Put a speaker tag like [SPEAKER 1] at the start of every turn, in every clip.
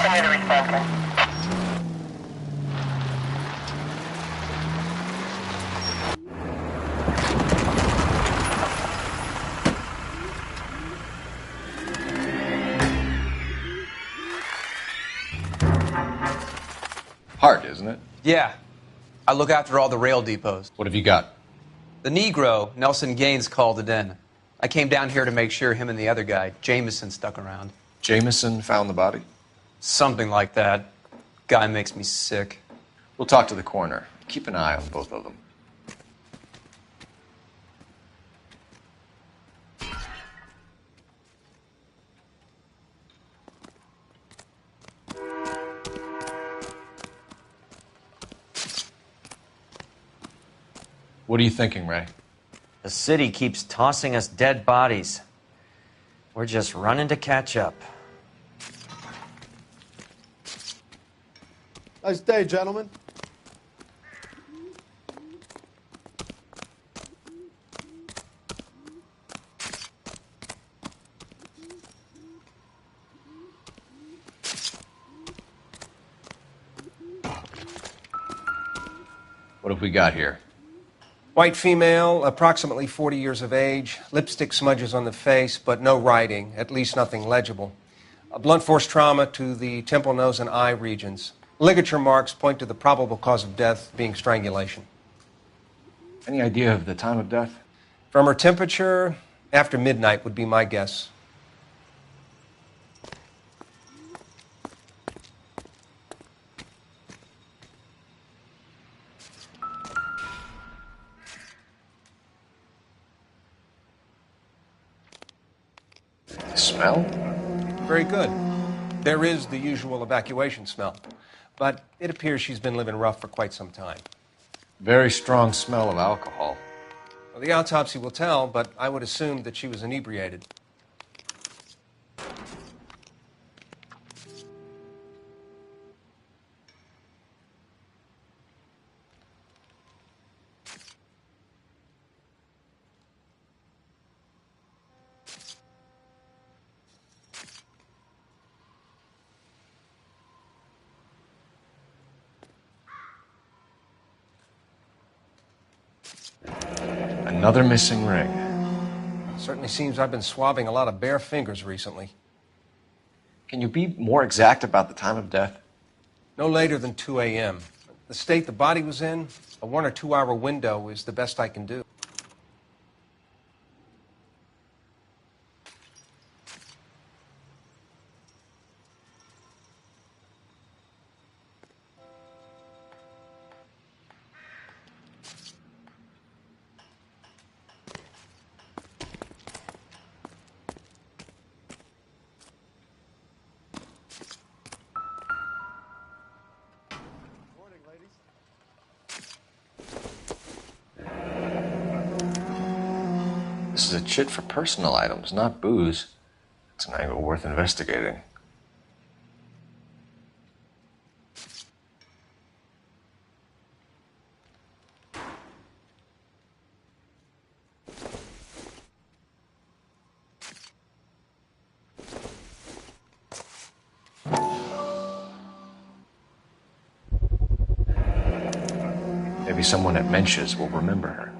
[SPEAKER 1] Continue to respond, sir.
[SPEAKER 2] Hard, isn't it?
[SPEAKER 3] Yeah. I look after all the rail depots.
[SPEAKER 2] What have you got?
[SPEAKER 3] The Negro, Nelson Gaines, called it in. I came down here to make sure him and the other guy, Jameson, stuck around.
[SPEAKER 2] Jameson found the body?
[SPEAKER 3] Something like that. Guy makes me sick.
[SPEAKER 2] We'll talk to the coroner. Keep an eye on both of them. What are you thinking, Ray?
[SPEAKER 4] The city keeps tossing us dead bodies. We're just running to catch up.
[SPEAKER 5] Nice day, gentlemen.
[SPEAKER 2] What have we got here?
[SPEAKER 6] White female, approximately 40 years of age, lipstick smudges on the face, but no writing, at least nothing legible. A blunt force trauma to the temple, nose, and eye regions. Ligature marks point to the probable cause of death being strangulation.
[SPEAKER 2] Any idea of the time of death?
[SPEAKER 6] From her temperature, after midnight would be my guess.
[SPEAKER 2] Smell?
[SPEAKER 6] Very good. There is the usual evacuation smell, but it appears she's been living rough for quite some time.
[SPEAKER 2] Very strong smell of alcohol.
[SPEAKER 6] Well, the autopsy will tell, but I would assume that she was inebriated.
[SPEAKER 2] Another missing ring.
[SPEAKER 6] Certainly seems I've been swabbing a lot of bare fingers recently.
[SPEAKER 2] Can you be more exact about the time of death?
[SPEAKER 6] No later than 2 a.m. The state the body was in, a 1 or 2 hour window is the best I can do.
[SPEAKER 2] This is a chit for personal items, not booze. It's an angle worth investigating. Maybe someone at Mensch's will remember her.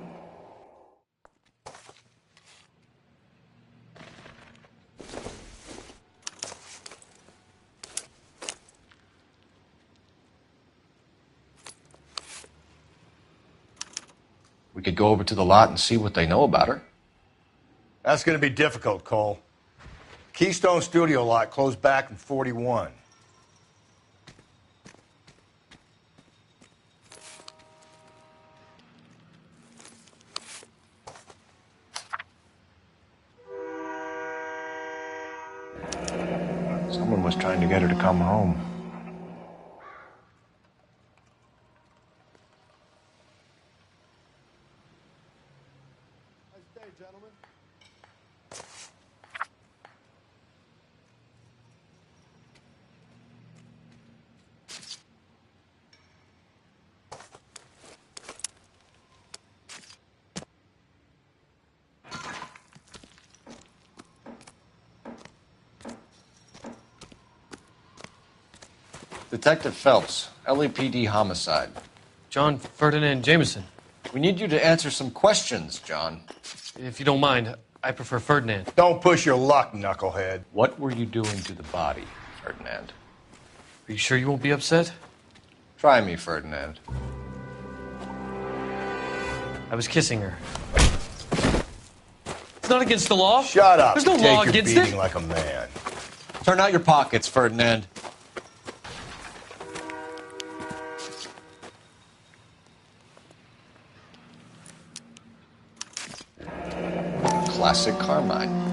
[SPEAKER 2] We could go over to the lot and see what they know about her.
[SPEAKER 7] That's going to be difficult, Cole. Keystone Studio lot closed back in 41.
[SPEAKER 2] Someone was trying to get her to come home.
[SPEAKER 5] Nice day, gentlemen.
[SPEAKER 2] Detective Phelps, LAPD homicide.
[SPEAKER 1] John Ferdinand Jameson.
[SPEAKER 2] We need you to answer some questions, John.
[SPEAKER 1] If you don't mind, I prefer Ferdinand.
[SPEAKER 7] Don't push your luck, knucklehead.
[SPEAKER 2] What were you doing to the body, Ferdinand?
[SPEAKER 1] Are you sure you won't be upset?
[SPEAKER 2] Try me, Ferdinand.
[SPEAKER 1] I was kissing her. It's not against the law.
[SPEAKER 7] Shut up.
[SPEAKER 1] There's no
[SPEAKER 7] Take
[SPEAKER 1] law
[SPEAKER 7] your
[SPEAKER 1] against
[SPEAKER 7] beating
[SPEAKER 1] it.
[SPEAKER 7] like a man.
[SPEAKER 2] Turn out your pockets, Ferdinand. Classic Carmine.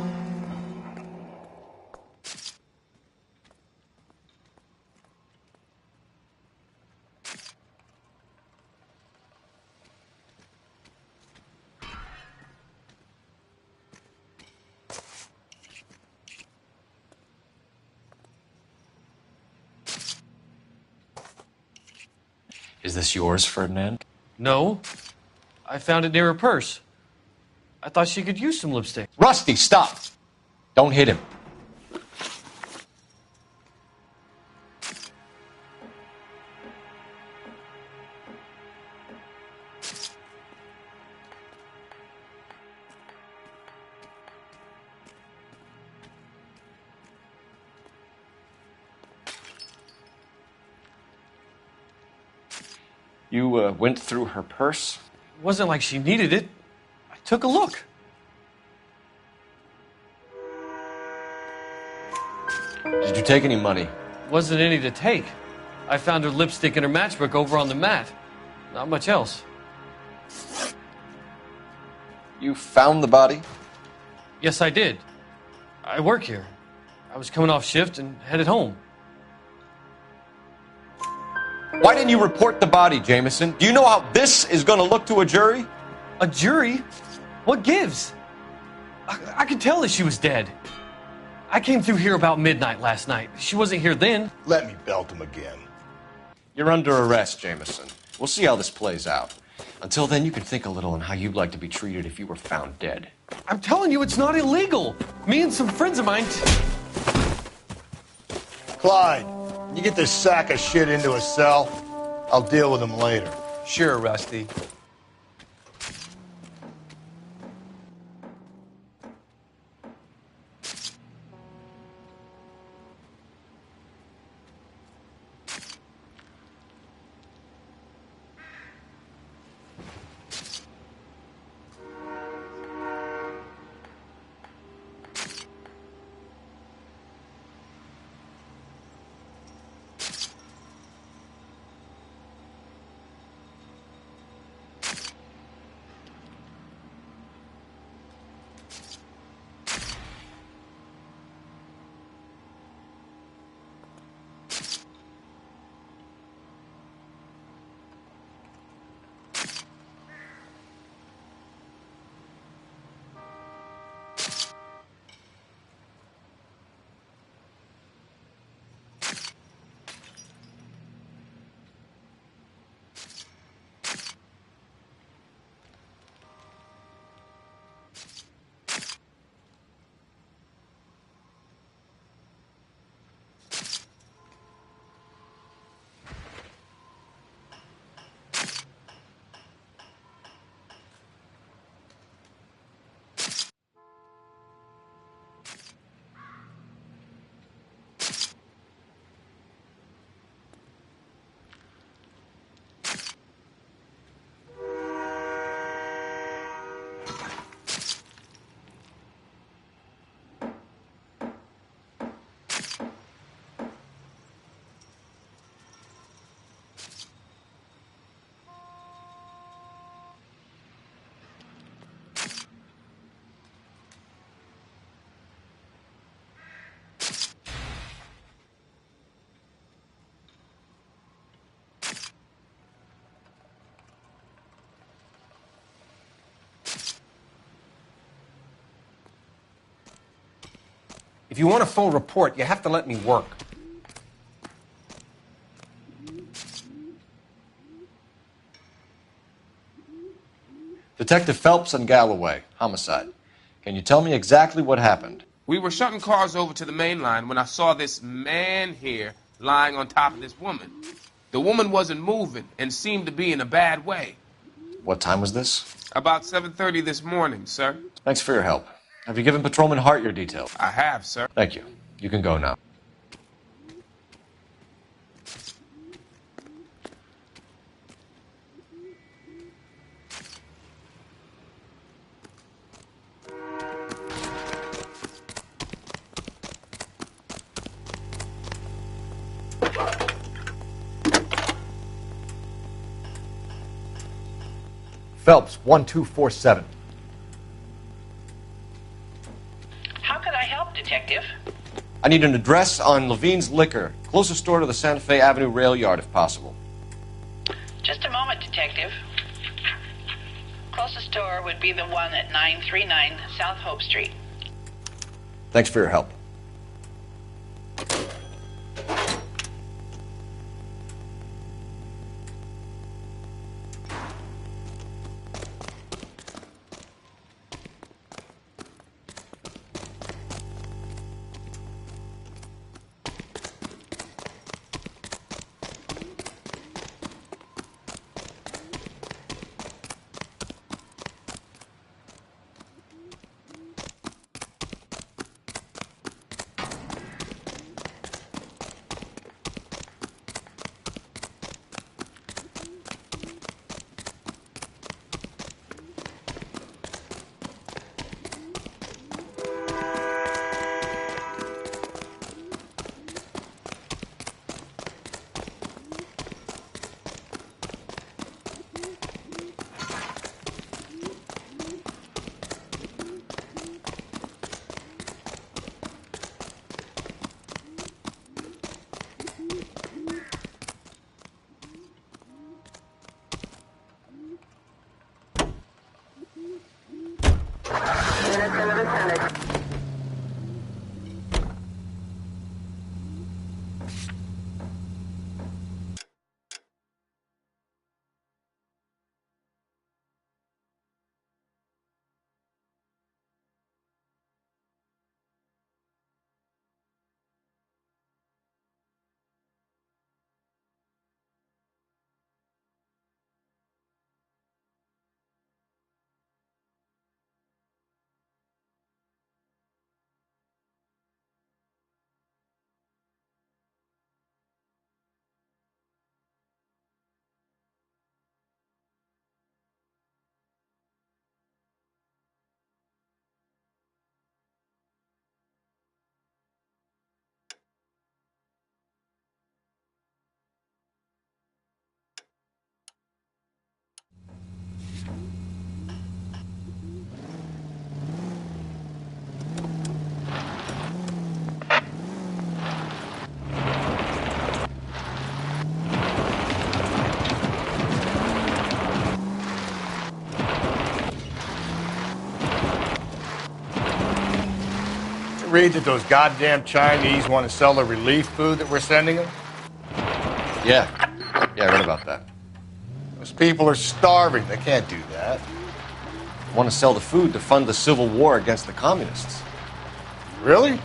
[SPEAKER 2] Is this yours, Ferdinand?
[SPEAKER 1] No. I found it near her purse. I thought she could use some lipstick.
[SPEAKER 2] Rusty, stop! Don't hit him. You went through her purse?
[SPEAKER 1] It wasn't like she needed it. I took a look.
[SPEAKER 2] Did you take any money?
[SPEAKER 1] Wasn't any to take. I found her lipstick and her matchbook over on the mat. Not much else.
[SPEAKER 2] You found the body?
[SPEAKER 1] Yes, I did. I work here. I was coming off shift and headed home.
[SPEAKER 2] Why didn't you report the body, Jameson? Do you know how this is going to look to a jury?
[SPEAKER 1] A jury? What gives? I could tell that she was dead. I came through here about midnight last night. She wasn't here then.
[SPEAKER 7] Let me belt him again.
[SPEAKER 2] You're under arrest, Jameson. We'll see how this plays out. Until then, you can think a little on how you'd like to be treated if you were found dead.
[SPEAKER 1] I'm telling you, it's not illegal. Me and some friends of mine...
[SPEAKER 7] Clyde, you get this sack of shit into a cell. I'll deal with him later.
[SPEAKER 3] Sure, Rusty.
[SPEAKER 6] If you want a full report, you have to let me work.
[SPEAKER 2] Detective Phelps and Galloway, homicide. Can you tell me exactly what happened?
[SPEAKER 8] We were shunting cars over to the main line when I saw this man here lying on top of this woman. The woman wasn't moving and seemed to be in a bad way.
[SPEAKER 2] What time was this?
[SPEAKER 8] About 7:30 this morning, sir.
[SPEAKER 2] Thanks for your help. Have you given Patrolman Hart your details?
[SPEAKER 8] I have, sir.
[SPEAKER 2] Thank you. You can go now.
[SPEAKER 9] Phelps, 1247.
[SPEAKER 10] How can I help, Detective?
[SPEAKER 2] I need an address on Levine's Liquor, closest store to the Santa Fe Avenue rail yard if possible.
[SPEAKER 10] Just a moment, Detective. Closest store would be the one at 939 South Hope Street.
[SPEAKER 2] Thanks for your help.
[SPEAKER 7] Read that those goddamn Chinese want to sell the relief food that we're sending them?
[SPEAKER 2] Yeah, I read about that.
[SPEAKER 7] Those people are starving. They can't do that.
[SPEAKER 2] Want to sell the food to fund the civil war against the communists.
[SPEAKER 7] Really?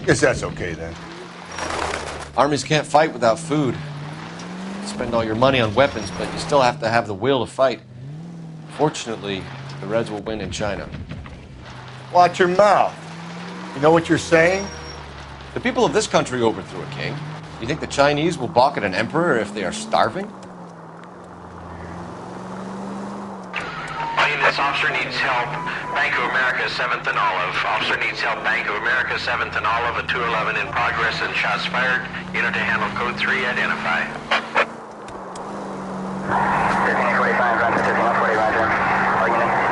[SPEAKER 7] Guess that's okay then.
[SPEAKER 2] Armies can't fight without food. You spend all your money on weapons, but you still have to have the will to fight. Fortunately, the Reds will win in China.
[SPEAKER 7] Watch your mouth. You know what you're saying?
[SPEAKER 2] The people of this country overthrew a king. You think the Chinese will balk at an emperor if they are starving?
[SPEAKER 11] Units, officer needs help. Bank of America, 7th and Olive. Officer needs help. Bank of America, 7th and Olive at 211 in progress and shots fired. Unit to handle code 3, identify.
[SPEAKER 12] 1545, roger. 1540, roger. All units.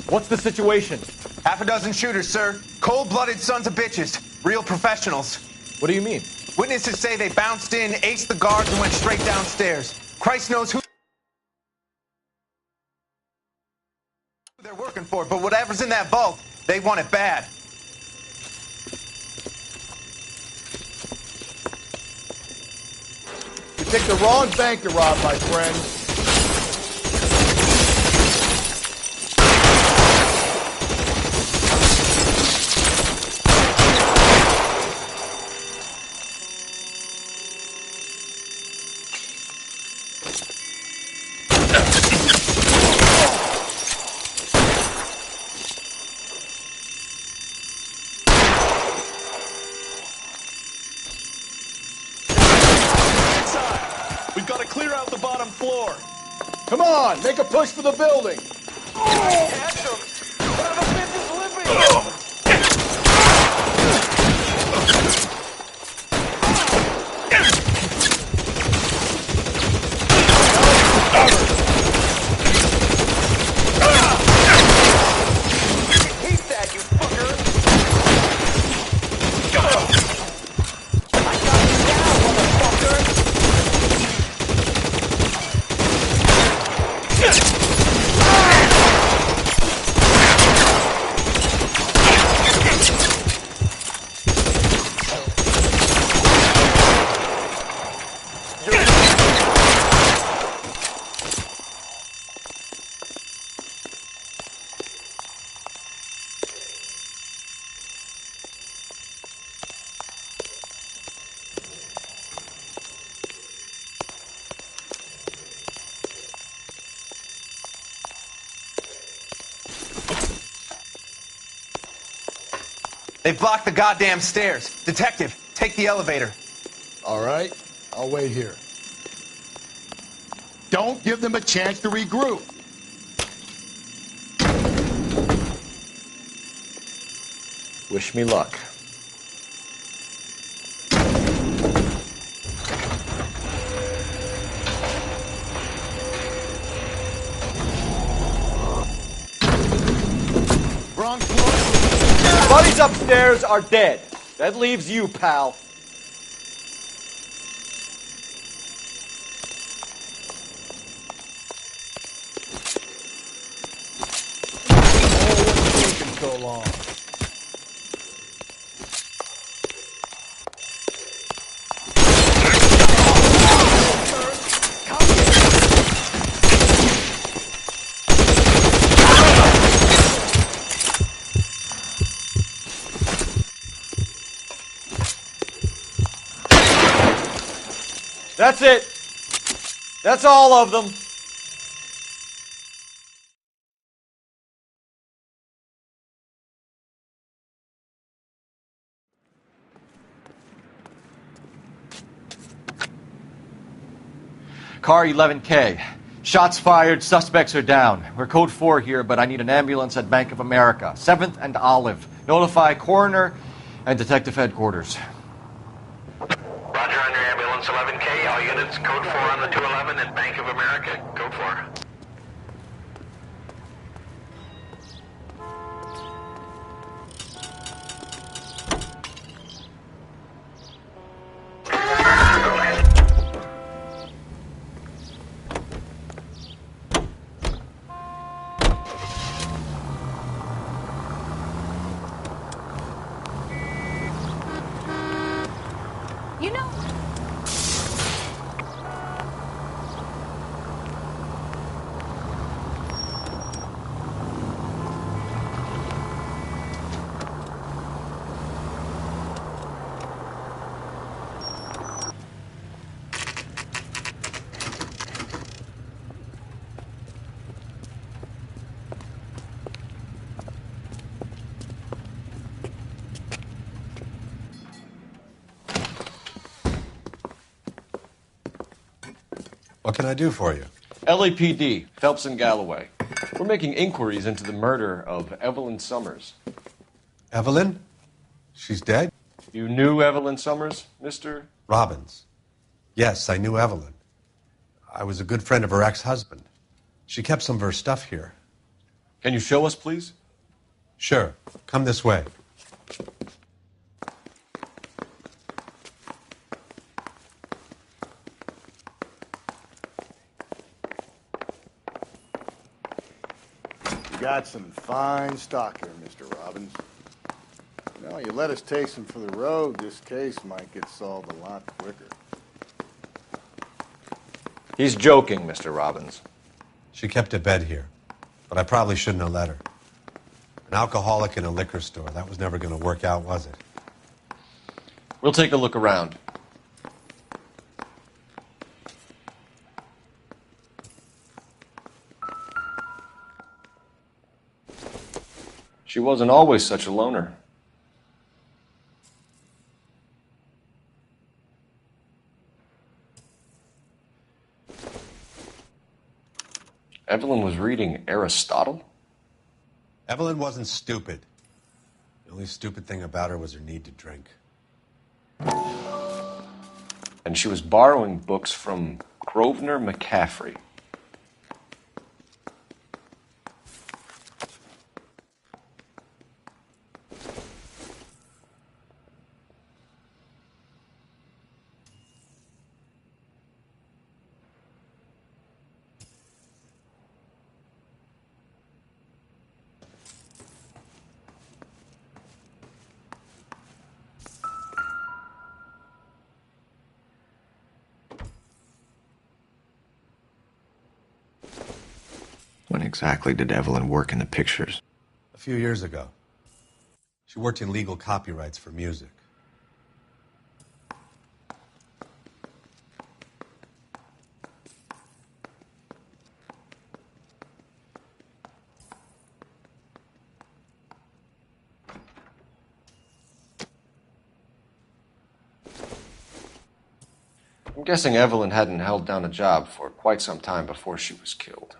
[SPEAKER 9] What's the situation?
[SPEAKER 13] Half a dozen shooters, sir. Cold-blooded sons of bitches. Real professionals.
[SPEAKER 9] What do you mean?
[SPEAKER 13] Witnesses say they bounced in, aced the guards, and went straight downstairs. Christ knows who they're working for, but whatever's in that vault, they want it bad.
[SPEAKER 7] You picked the wrong bank to rob, my friend.
[SPEAKER 14] We've got to clear out the bottom floor.
[SPEAKER 7] Come on, make a push for the building.
[SPEAKER 13] They've blocked the goddamn stairs. Detective, take the elevator.
[SPEAKER 7] All right, I'll wait here. Don't give them a chance to regroup.
[SPEAKER 9] Wish me luck.
[SPEAKER 7] Wrong floor.
[SPEAKER 9] Buddies upstairs are dead. That leaves you, pal.
[SPEAKER 7] Taking so long.
[SPEAKER 9] That's it. That's all of them.
[SPEAKER 2] Car 11K. Shots fired, suspects are down. We're code 4 here, but I need an ambulance at Bank of America. 7th and Olive. Notify coroner and detective headquarters.
[SPEAKER 11] Roger on your ambulance 11K. All units, code 4 on the 211 at Bank of America. Code 4.
[SPEAKER 15] You know...
[SPEAKER 5] What can I do for you?
[SPEAKER 2] LAPD, Phelps and Galloway. We're making inquiries into the murder of Evelyn Summers.
[SPEAKER 5] Evelyn? She's dead?
[SPEAKER 2] You knew Evelyn Summers, Mr.
[SPEAKER 5] Robbins. Yes, I knew Evelyn. I was a good friend of her ex-husband. She kept some of her stuff here.
[SPEAKER 2] Can you show us, please?
[SPEAKER 5] Sure. Come this way.
[SPEAKER 7] You got some fine stock here, Mr. Robbins. Now, you let us take some for the road, this case might get solved a lot quicker.
[SPEAKER 2] He's joking, Mr. Robbins.
[SPEAKER 5] She kept a bed here, but I probably shouldn't have let her. An alcoholic in a liquor store. That was never going to work out, was it?
[SPEAKER 2] We'll take a look around. She wasn't always such a loner. Evelyn was reading Aristotle?
[SPEAKER 5] Evelyn wasn't stupid. The only stupid thing about her was her need to drink.
[SPEAKER 2] And she was borrowing books from Grosvenor McCaffrey. When exactly did Evelyn work in the pictures?
[SPEAKER 5] A few years ago. She worked in legal copyrights for music.
[SPEAKER 2] I'm guessing Evelyn hadn't held down a job for quite some time before she was killed.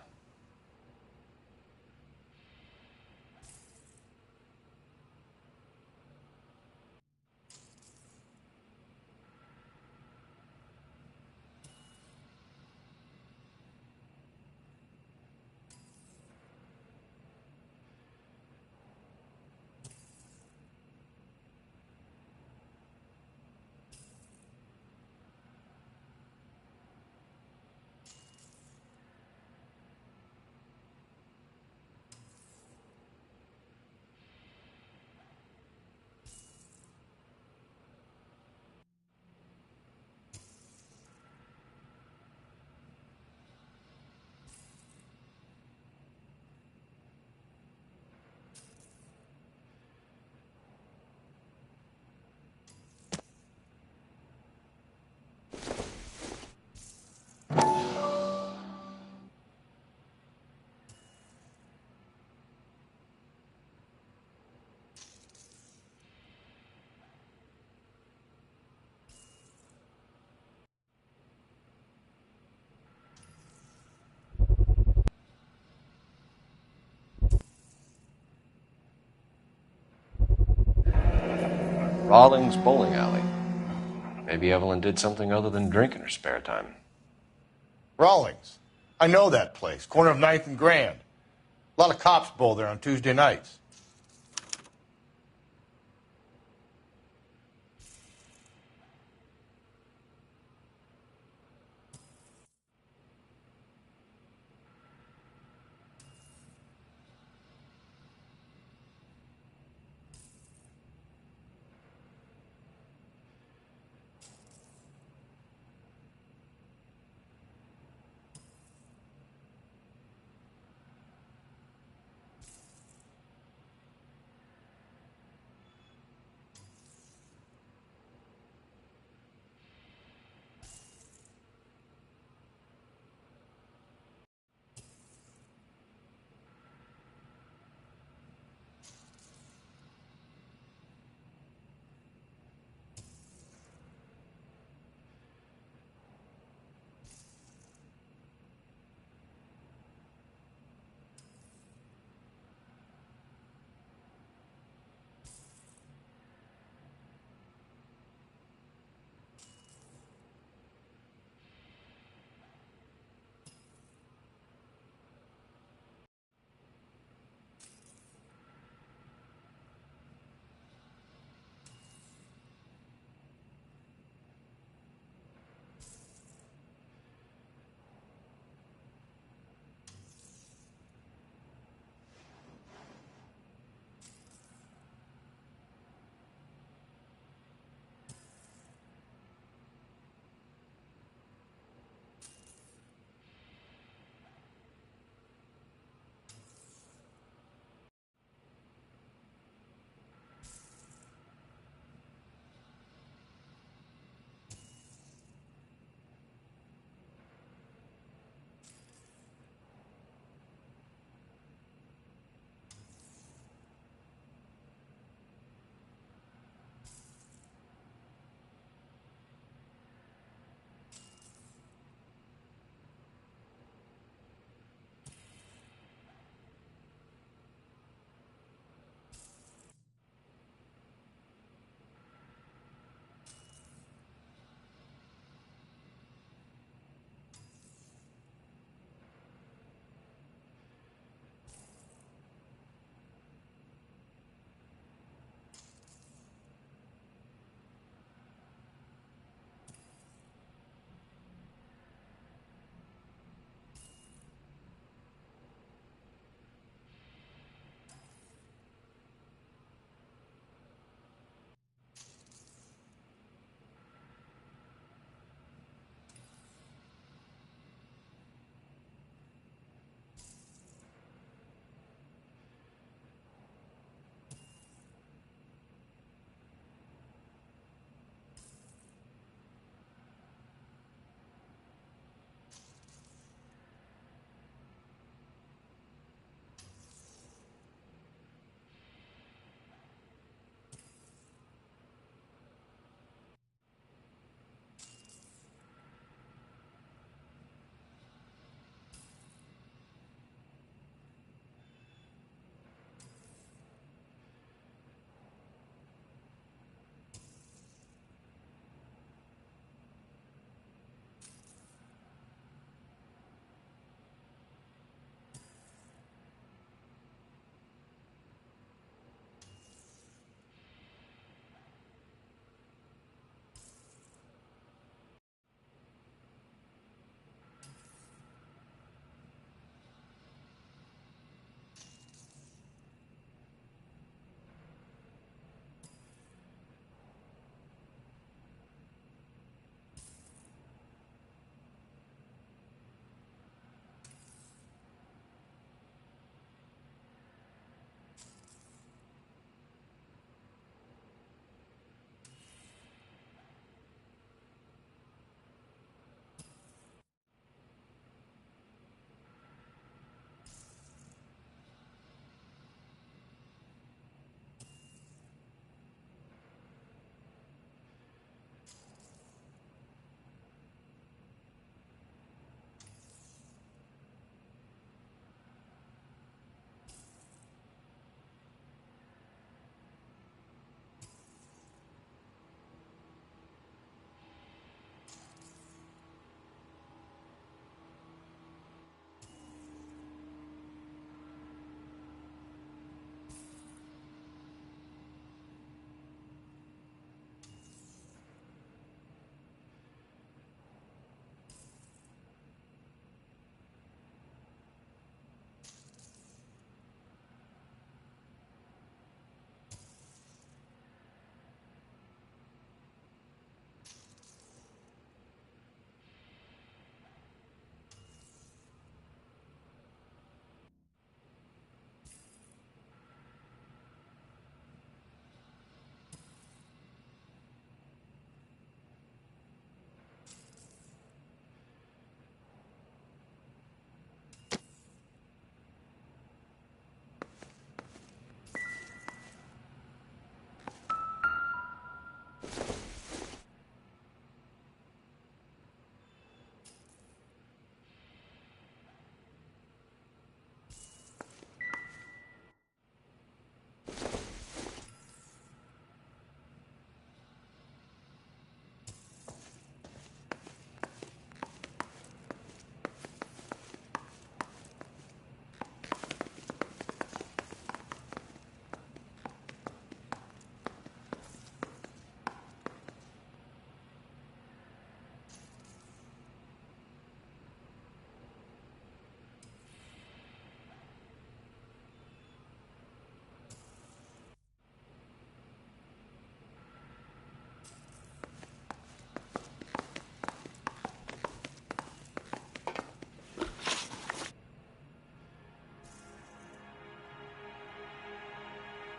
[SPEAKER 2] Rawlings Bowling Alley. Maybe Evelyn did something other than drink in her spare time.
[SPEAKER 7] Rawlings. I know that place. Corner of 9th and Grand. A lot of cops bowl there on Tuesday nights.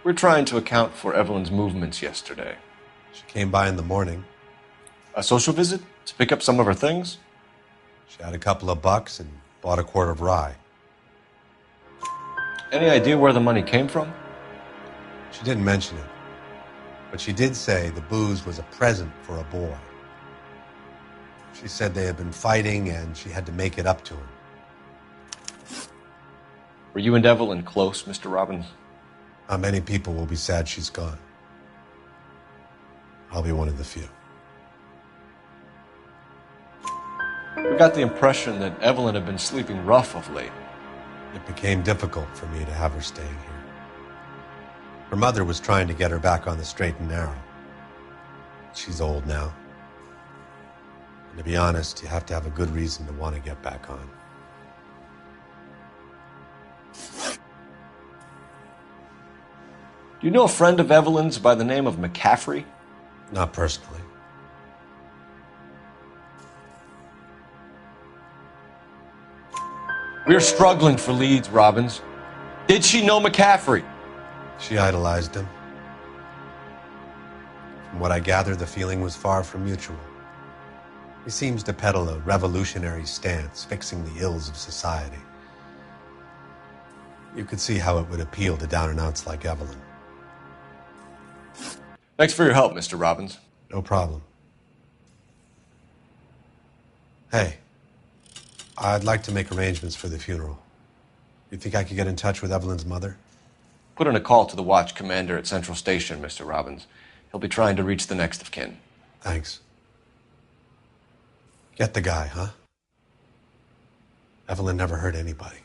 [SPEAKER 2] We're trying to account for Evelyn's movements yesterday.
[SPEAKER 5] She came by in the morning.
[SPEAKER 2] A social visit? To pick up some of her things?
[SPEAKER 5] She had a couple of bucks and bought a quart of rye.
[SPEAKER 2] Any idea where the money came from?
[SPEAKER 5] She didn't mention it, but she did say the booze was a present for a boy. She said they had been fighting and she had to make it up to him.
[SPEAKER 2] Were you and Evelyn close, Mr. Robbins?
[SPEAKER 5] Not many people will be sad she's gone. I'll be one of the few.
[SPEAKER 2] We got the impression that Evelyn had been sleeping rough of late.
[SPEAKER 5] It became difficult for me to have her staying here. Her mother was trying to get her back on the straight and narrow. She's old now. And to be honest, you have to have a good reason to want to get back on.
[SPEAKER 2] Do you know a friend of Evelyn's by the name of McCaffrey?
[SPEAKER 5] Not personally.
[SPEAKER 2] We're struggling for leads, Robbins. Did she know McCaffrey?
[SPEAKER 5] She idolized him. From what I gather, the feeling was far from mutual. He seems to peddle a revolutionary stance, fixing the ills of society. You could see how it would appeal to down-and-outs like Evelyn.
[SPEAKER 2] Thanks for your help, Mr. Robbins.
[SPEAKER 5] No problem. Hey, I'd like to make arrangements for the funeral. You think I could get in touch with Evelyn's mother?
[SPEAKER 2] Put in a call to the watch commander at Central Station, Mr. Robbins. He'll be trying to reach the next of kin.
[SPEAKER 5] Thanks. Get the guy, huh? Evelyn never hurt anybody.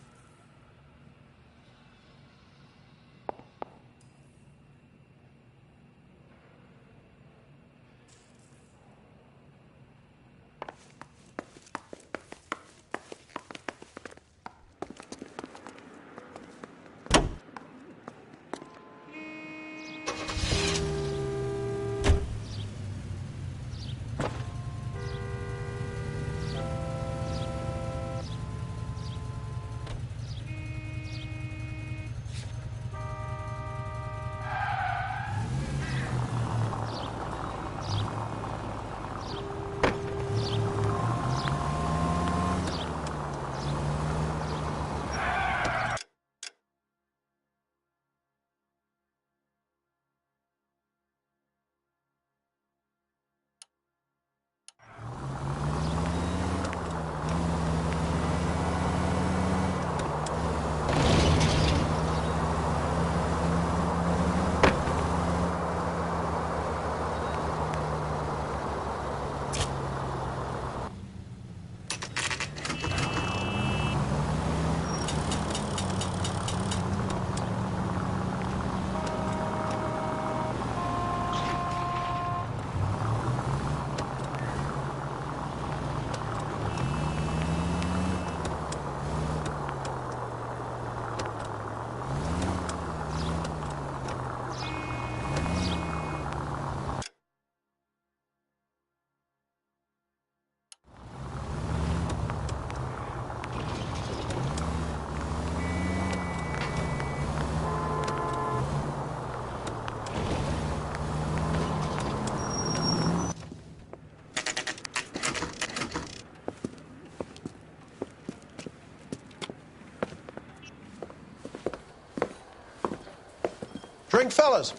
[SPEAKER 15] Drink, fellas.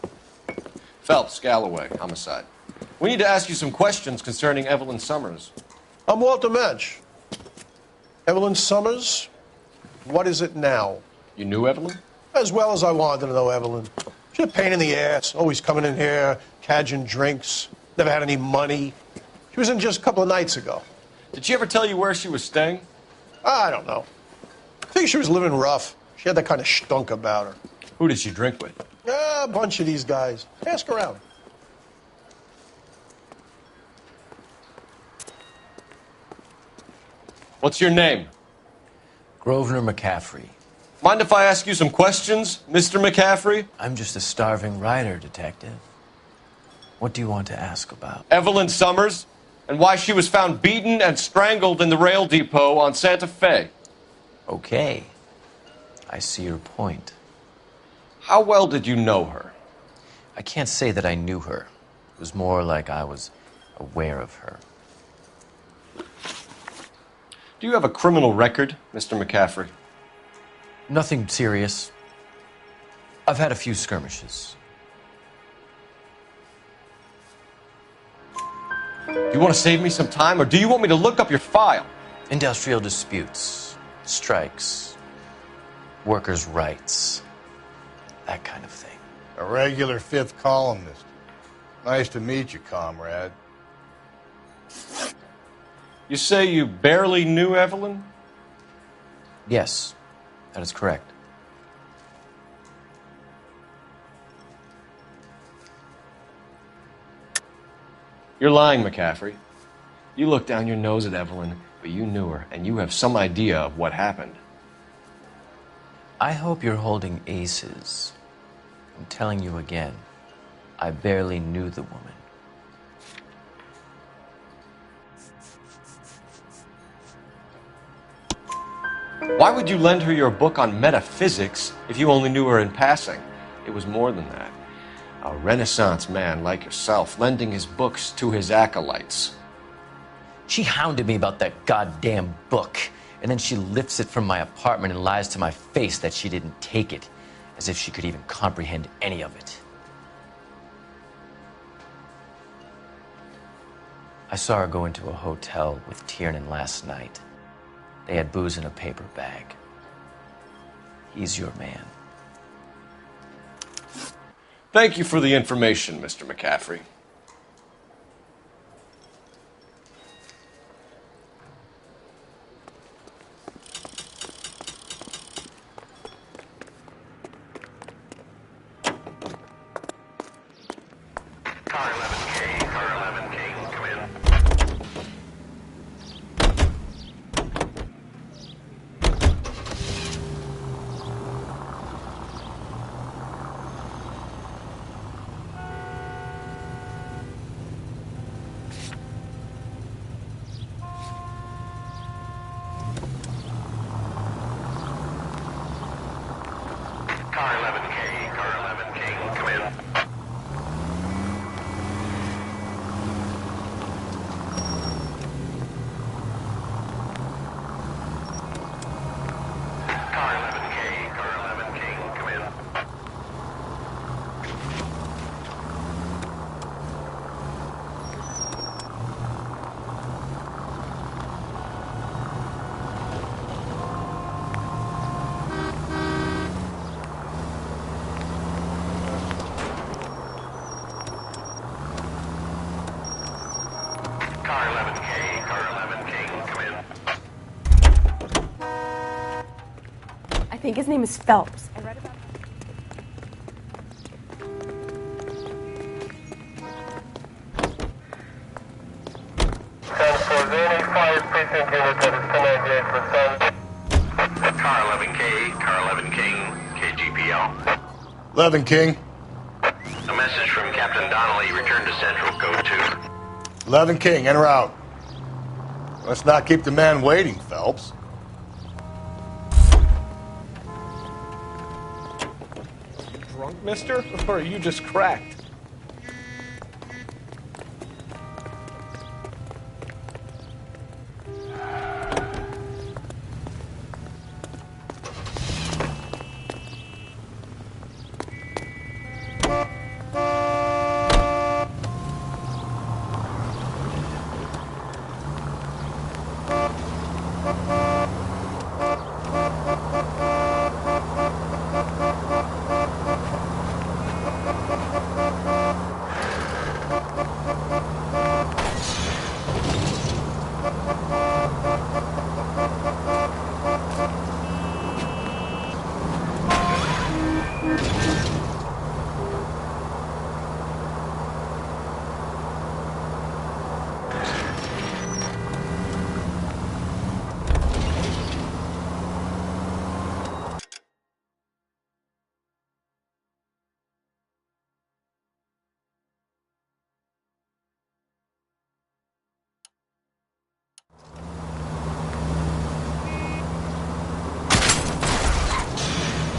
[SPEAKER 2] Phelps, Galloway, homicide. We need to ask you some questions concerning Evelyn Summers.
[SPEAKER 15] I'm Walter Mensch. Evelyn Summers, what is it now?
[SPEAKER 2] You knew Evelyn?
[SPEAKER 15] As well as I wanted to know Evelyn. She's a pain in the ass, always coming in here, cadging drinks, never had any money. She was in just a couple of nights ago.
[SPEAKER 2] Did she ever tell you where she was staying?
[SPEAKER 15] I don't know. I think she was living rough. She had that kind of stunk about her.
[SPEAKER 2] Who did she drink with?
[SPEAKER 15] A bunch of these guys. Ask around.
[SPEAKER 2] What's your name?
[SPEAKER 16] Grosvenor McCaffrey.
[SPEAKER 2] Mind if I ask you some questions, Mr. McCaffrey?
[SPEAKER 16] I'm just a starving writer, Detective. What do you want to ask about?
[SPEAKER 2] Evelyn Summers, and why she was found beaten and strangled in the rail depot on Santa Fe.
[SPEAKER 16] Okay. I see your point.
[SPEAKER 2] How well did you know her?
[SPEAKER 16] I can't say that I knew her. It was more like I was aware of her.
[SPEAKER 2] Do you have a criminal record, Mr. McCaffrey?
[SPEAKER 16] Nothing serious. I've had a few skirmishes.
[SPEAKER 2] Do you want to save me some time, or do you want me to look up your file?
[SPEAKER 16] Industrial disputes, strikes, workers' rights, that kind of thing.
[SPEAKER 7] A regular fifth columnist. Nice to meet you, comrade.
[SPEAKER 2] You say you barely knew Evelyn?
[SPEAKER 16] Yes, that is correct.
[SPEAKER 2] You're lying, McCaffrey. You looked down your nose at Evelyn, but you knew her, and you have some idea of what happened.
[SPEAKER 16] I hope you're holding aces. I'm telling you again, I barely knew the woman.
[SPEAKER 2] Why would you lend her your book on metaphysics if you only knew her in passing? It was more than that. A Renaissance man like yourself lending his books to his acolytes.
[SPEAKER 16] She hounded me about that goddamn book, and then she lifts it from my apartment and lies to my face that she didn't take it, as if she could even comprehend any of it. I saw her go into a hotel with Tiernan last night. They had booze in a paper bag. He's your man.
[SPEAKER 2] Thank you for the information, Mr. McCaffrey.
[SPEAKER 11] Car 11K, car 11K, come in. Car 11K, car 11K, come in. Car 11K, car 11K, come in. Car 11K, car 11K, come in.
[SPEAKER 17] I think his name is Phelps. I read about
[SPEAKER 11] Car 11K, car 11K, KGPL.
[SPEAKER 7] 11 King.
[SPEAKER 11] A message from Captain Donnelly. Return to Central. Code 2.
[SPEAKER 7] 11 King, enter out. Let's not keep the man waiting, Phelps.
[SPEAKER 14] You drunk, mister? Or are you just cracked?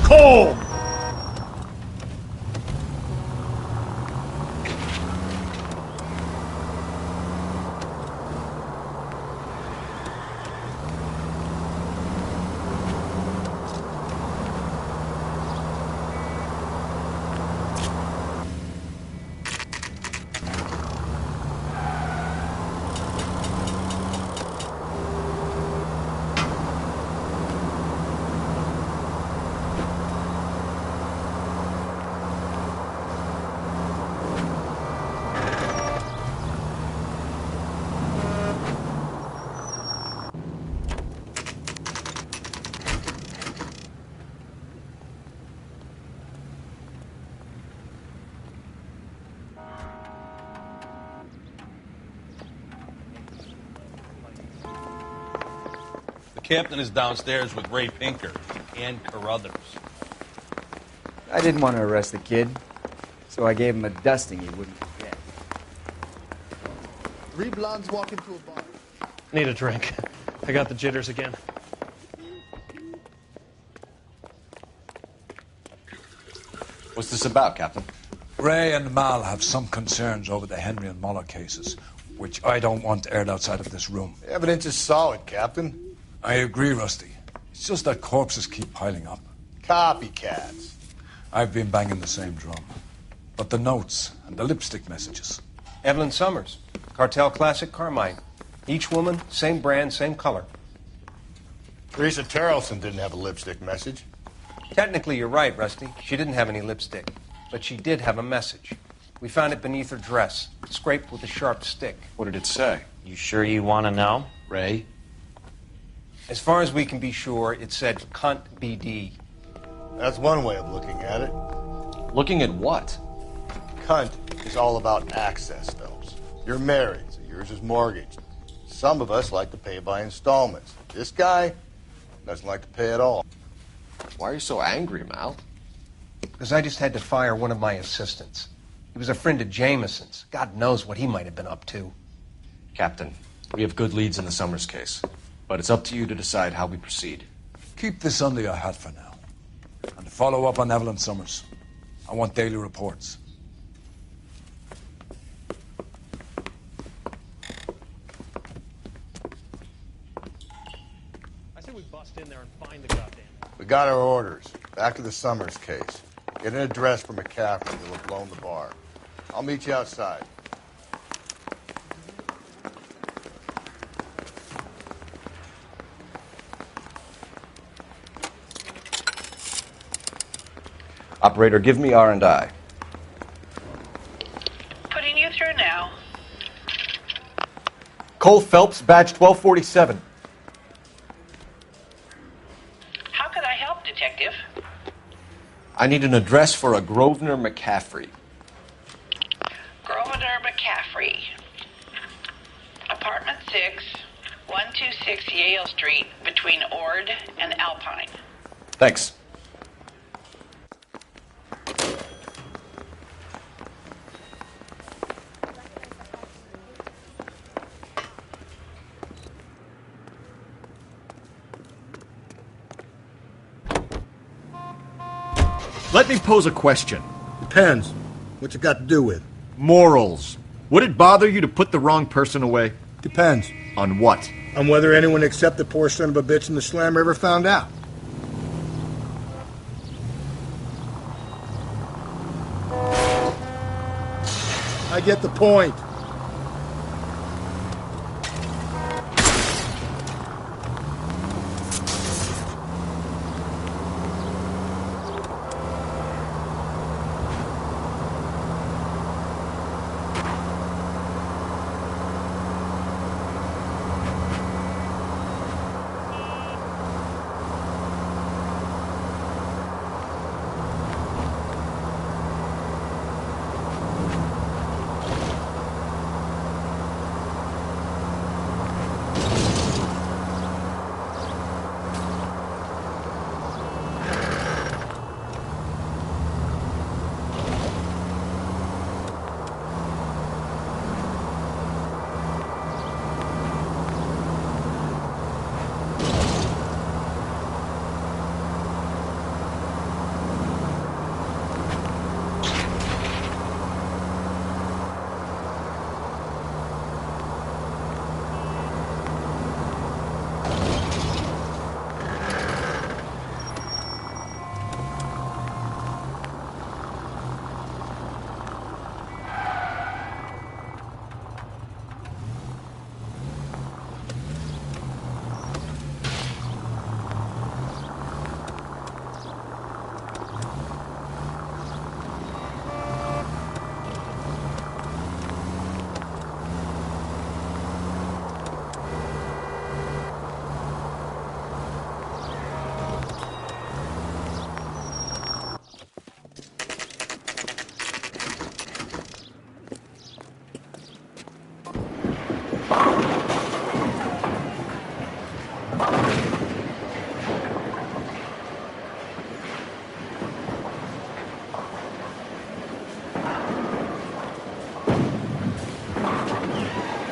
[SPEAKER 7] Cole!
[SPEAKER 18] Captain is downstairs with Ray Pinker and Carruthers.
[SPEAKER 19] I didn't want to arrest the kid, so I gave him a dusting he wouldn't forget.
[SPEAKER 7] 3 blondes walk into a bar.
[SPEAKER 1] Need a drink. I got the jitters again.
[SPEAKER 2] What's this about, Captain?
[SPEAKER 20] Ray and Mal have some concerns over the Henry and Muller cases, which I don't want aired outside of this room.
[SPEAKER 7] The evidence is solid, Captain.
[SPEAKER 20] I agree, Rusty. It's just that corpses keep piling up.
[SPEAKER 7] Copycats.
[SPEAKER 20] I've been banging the same drum. But the notes and the lipstick messages.
[SPEAKER 6] Evelyn Summers, Cartel Classic Carmine. Each woman, same brand, same color.
[SPEAKER 7] Teresa Terrelson didn't have a lipstick message.
[SPEAKER 6] Technically, you're right, Rusty. She didn't have any lipstick. But she did have a message. We found it beneath her dress, scraped with a sharp stick.
[SPEAKER 2] What did it say?
[SPEAKER 4] You sure you want to know?
[SPEAKER 2] Ray?
[SPEAKER 6] As far as we can be sure, it said, "Cunt BD."
[SPEAKER 7] That's one way of looking at it.
[SPEAKER 2] Looking at what?
[SPEAKER 7] Cunt is all about access, Phelps. You're married, so yours is mortgaged. Some of us like to pay by installments. This guy doesn't like to pay at all.
[SPEAKER 2] Why are you so angry, Mal?
[SPEAKER 6] Because I just had to fire one of my assistants. He was a friend of Jameson's. God knows what he might have been up to.
[SPEAKER 2] Captain, we have good leads in the Summers case, but it's up to you to decide how we proceed.
[SPEAKER 20] Keep this under your hat for now. And follow up on Evelyn Summers. I want daily reports.
[SPEAKER 14] I say we bust in there and find the goddamn.
[SPEAKER 7] We got our orders. Back to the Summers case. Get an address for McCaffrey who have blown the bar. I'll meet you outside.
[SPEAKER 2] Operator, give me R&I.
[SPEAKER 10] Putting you through now.
[SPEAKER 9] Cole Phelps, badge 1247.
[SPEAKER 10] How could I help, Detective?
[SPEAKER 2] I need an address for a Grosvenor McCaffrey.
[SPEAKER 10] Grosvenor McCaffrey. Apartment 6, 126 Yale Street, between Ord and Alpine.
[SPEAKER 2] Thanks.
[SPEAKER 21] Let me pose a question.
[SPEAKER 7] Depends. What's it got to do with?
[SPEAKER 21] Morals. Would it bother you to put the wrong person away?
[SPEAKER 7] Depends.
[SPEAKER 21] On what?
[SPEAKER 7] On whether anyone except the poor son of a bitch in the slammer ever found out. I get the point.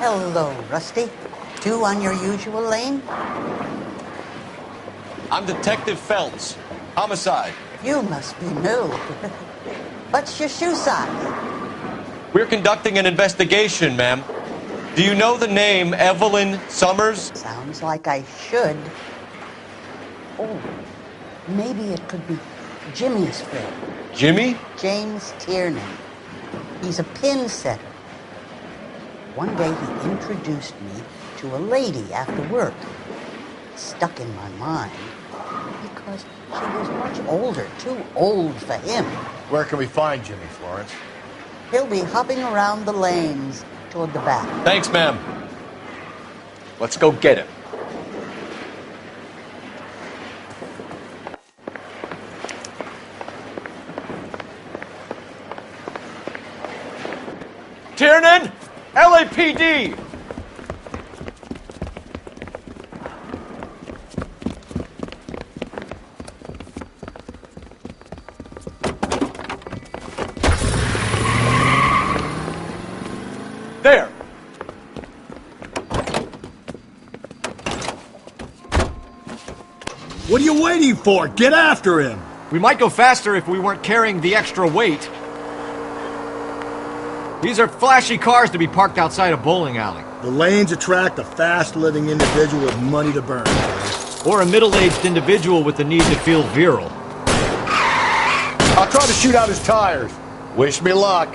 [SPEAKER 3] Hello, Rusty. Two on your usual lane?
[SPEAKER 2] I'm Detective Phelps. Homicide.
[SPEAKER 3] You must be new. What's your shoe size?
[SPEAKER 2] We're conducting an investigation, ma'am. Do you know the name Evelyn Summers?
[SPEAKER 3] Sounds like I should. Oh, maybe it could be Jimmy's friend.
[SPEAKER 2] Jimmy?
[SPEAKER 3] James Tiernan. He's a pin setter. One day he introduced me to a lady after work. It stuck in my mind because she was much older, too old for him.
[SPEAKER 7] Where can we find Jimmy, Florence?
[SPEAKER 3] He'll be hopping around the lanes toward the back.
[SPEAKER 2] Thanks, ma'am. Let's go get him. Tiernan! LAPD! There!
[SPEAKER 21] What are you waiting for? Get after him! We might go faster if we weren't carrying the extra weight. These are flashy cars to be parked outside a bowling alley. The lanes attract a fast-living individual with money to burn. Or a middle-aged individual with the need to feel virile.
[SPEAKER 7] I'll try to shoot out his tires. Wish me luck.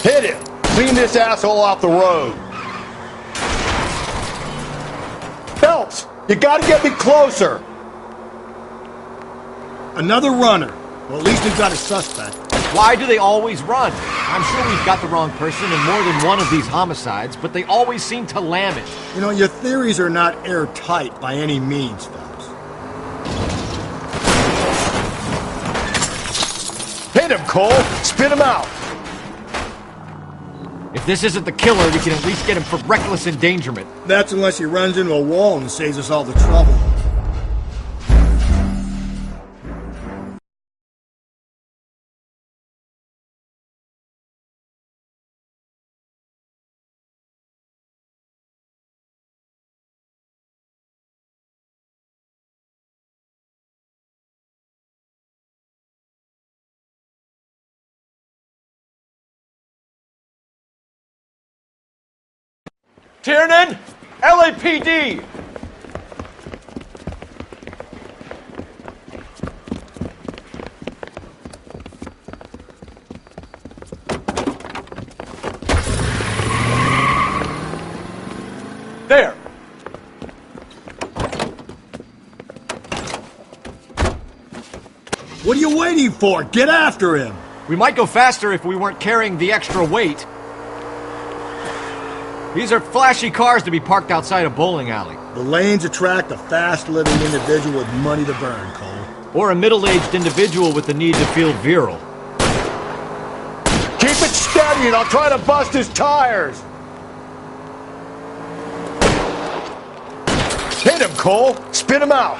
[SPEAKER 7] Hit him! Clean this asshole off the road. Phelps, you gotta get me closer.
[SPEAKER 21] Another runner. Well, at least we've got a suspect. Why do they always run? I'm sure we've got the wrong person in more than one of these homicides, but they always seem to lam it. You know, your theories are not airtight by any means, Phelps.
[SPEAKER 7] Hit him, Cole! Spit him out!
[SPEAKER 21] If this isn't the killer, we can at least get him for reckless endangerment. That's unless he runs into a wall and saves us all the trouble.
[SPEAKER 2] Tiernan! LAPD! There!
[SPEAKER 21] What are you waiting for? Get after him! We might go faster if we weren't carrying the extra weight. These are flashy cars to be parked outside a bowling alley. The lanes attract a fast-living individual with money to burn, Cole. Or a middle-aged individual with the need to feel virile.
[SPEAKER 7] Keep it steady and I'll try to bust his tires. Hit him, Cole! Spit him out!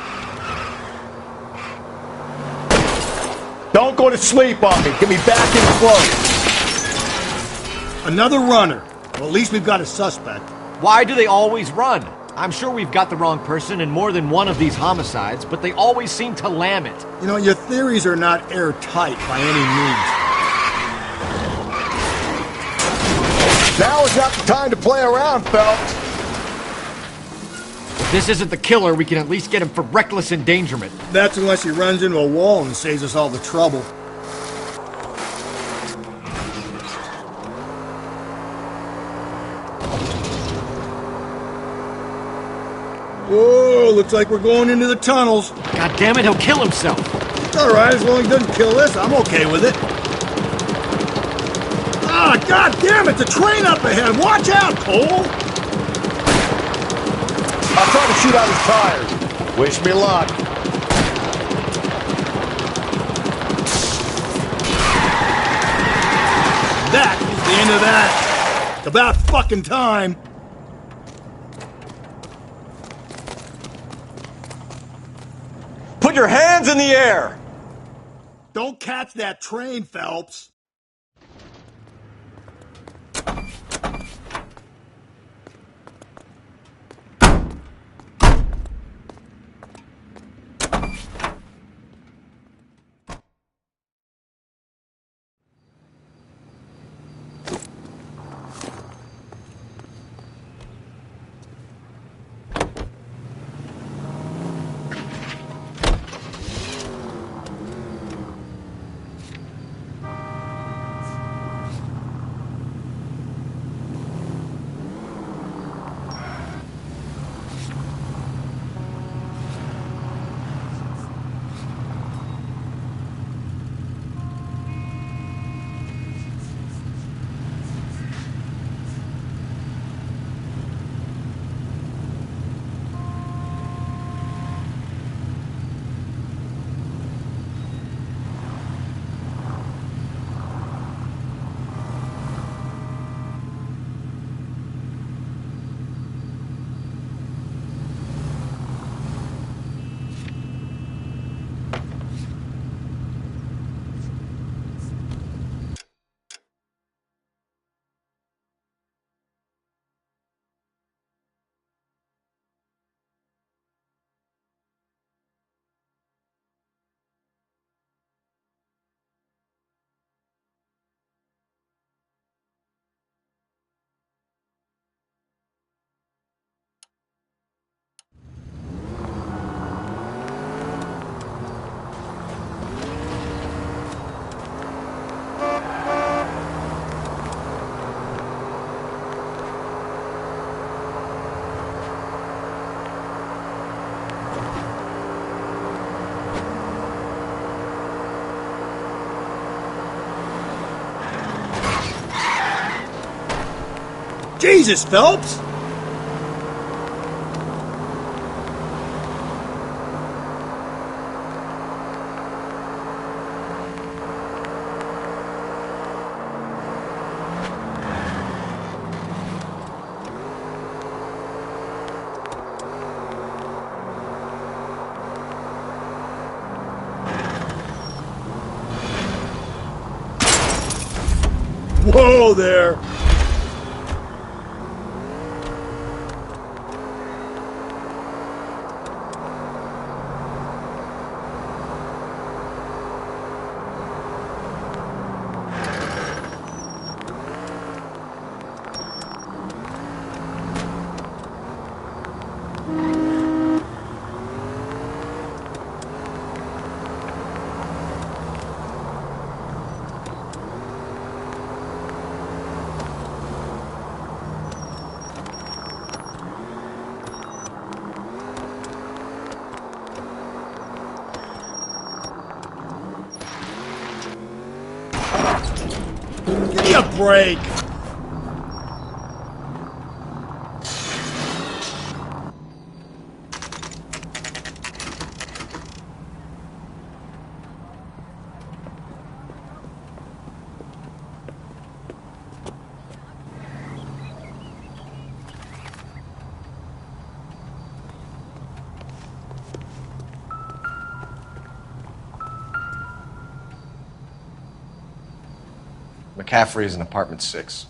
[SPEAKER 7] Don't go to sleep on me. Get me back in close.
[SPEAKER 21] Another runner. Well, at least we've got a suspect. Why do they always run? I'm sure we've got the wrong person in more than one of these homicides, but they always seem to lam it. You know, your theories are not airtight by any means.
[SPEAKER 7] Now is not the time to play around, Phelps.
[SPEAKER 21] If this isn't the killer, we can at least get him for reckless endangerment. That's unless he runs into a wall and saves us all the trouble. Whoa, looks like we're going into the tunnels. God damn it, he'll kill himself. All right, as long as he doesn't kill us, I'm okay with it. Ah, god damn it, the train up ahead. Watch out, Cole.
[SPEAKER 7] I'll try to shoot out his tires. Wish me luck.
[SPEAKER 21] That is the end of that. It's about fucking time.
[SPEAKER 2] Put your hands in the air!
[SPEAKER 21] Don't catch that train, Phelps. Jesus, Phelps! Whoa there! Give me a break!
[SPEAKER 2] McCaffrey is in apartment 6.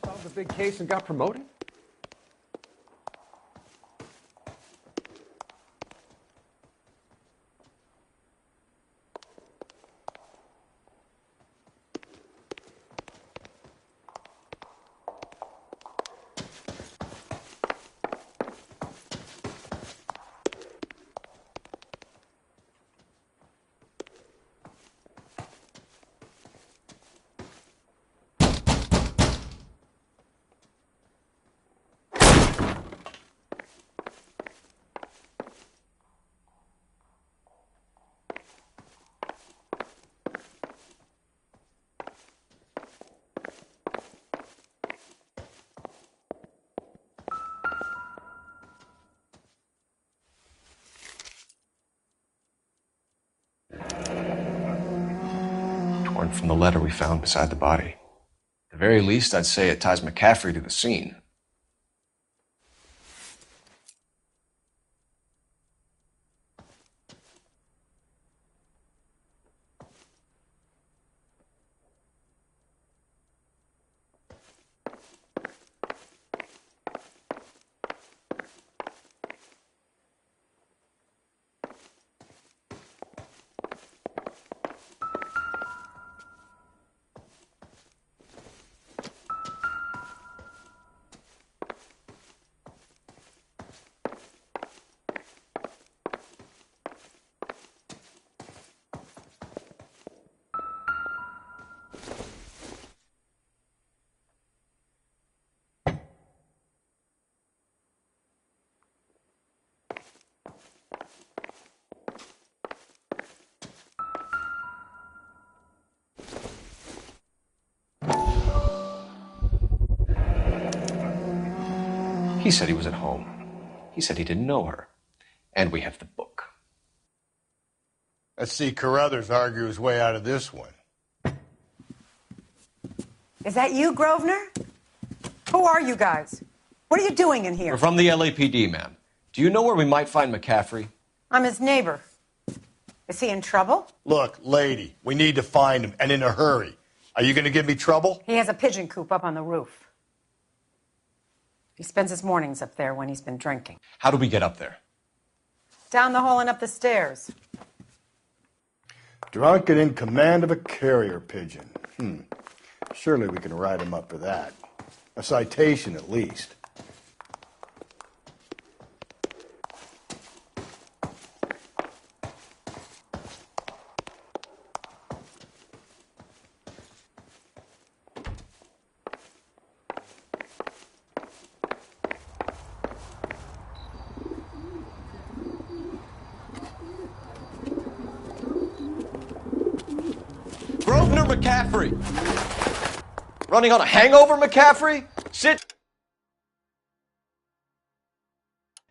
[SPEAKER 9] Solved the big case and got promoted?
[SPEAKER 2] Torn from the letter we found beside the body. At the very least, I'd say it ties McCaffrey to the scene. He said he was at home. He said he didn't know her. And we have the book.
[SPEAKER 7] Let's see Carruthers argue his way out of this one.
[SPEAKER 8] Is that you, Grosvenor? Who are you guys? What are you doing in here?
[SPEAKER 2] We're from the LAPD, ma'am. Do you know where we might find McCaffrey?
[SPEAKER 8] I'm his neighbor. Is he in trouble?
[SPEAKER 7] Look, lady, we need to find him, and in a hurry. Are you going to give me trouble?
[SPEAKER 8] He has a pigeon coop up on the roof. He spends his mornings up there when he's been drinking.
[SPEAKER 2] How do we get up there?
[SPEAKER 8] Down the hall and up the stairs.
[SPEAKER 7] Drunk and in command of a carrier pigeon. Surely we can write him up for that. A citation, at least.
[SPEAKER 2] McCaffrey! Running on a hangover, McCaffrey? Sit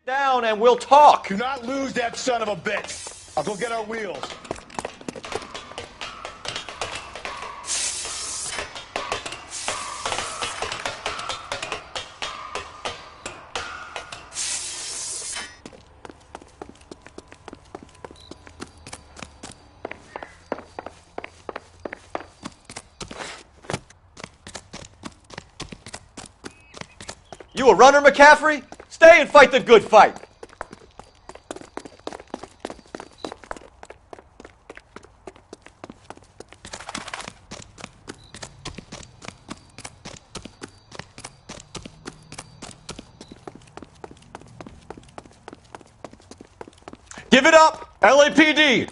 [SPEAKER 2] down and we'll talk.
[SPEAKER 7] Do not lose that son of a bitch. I'll go get our wheels.
[SPEAKER 2] You a runner, McCaffrey? Stay and fight the good fight. Give it up, LAPD!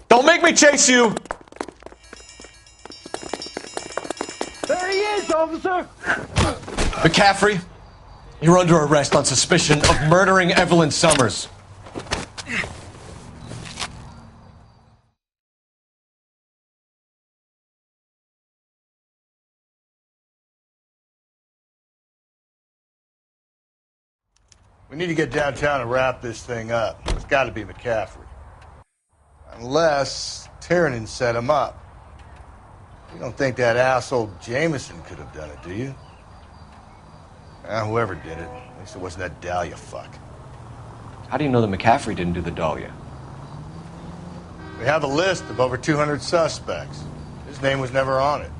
[SPEAKER 2] Don't make me chase you!
[SPEAKER 14] There he is, officer!
[SPEAKER 2] McCaffrey, you're under arrest on suspicion of murdering Evelyn Summers.
[SPEAKER 7] We need to get downtown and wrap this thing up. It's got to be McCaffrey. Unless Tiernan set him up. You don't think that asshole Jameson could have done it, do you? Whoever did it. At least it wasn't that Dahlia fuck.
[SPEAKER 2] How do you know that McCaffrey didn't do the Dahlia?
[SPEAKER 7] We have a list of over 200 suspects. His name was never on it.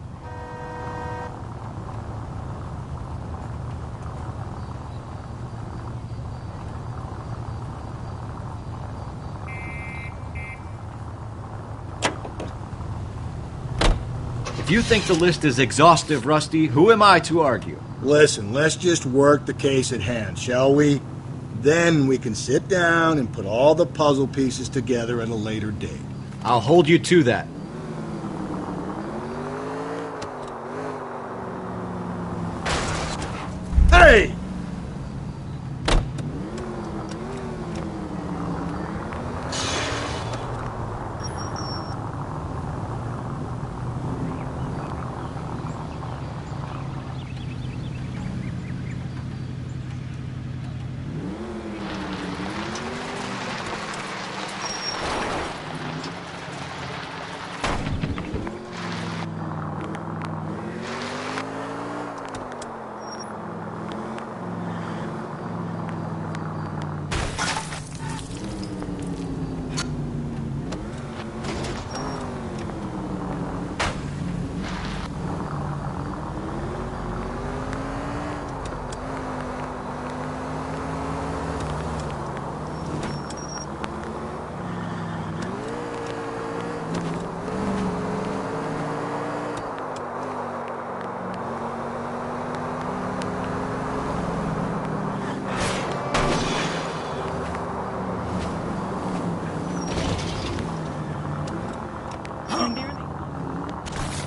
[SPEAKER 21] If you think the list is exhaustive, Rusty, who am I to argue?
[SPEAKER 7] Listen, let's just work the case at hand, shall we? Then we can sit down and put all the puzzle pieces together at a later date.
[SPEAKER 21] I'll hold you to that.
[SPEAKER 7] Hey!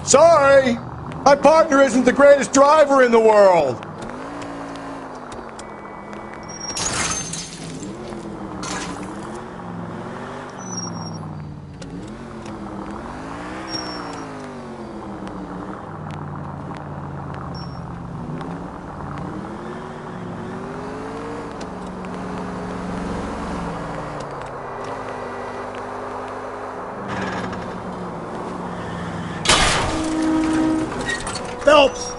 [SPEAKER 7] Sorry! My partner isn't the greatest driver in the world! Phelps!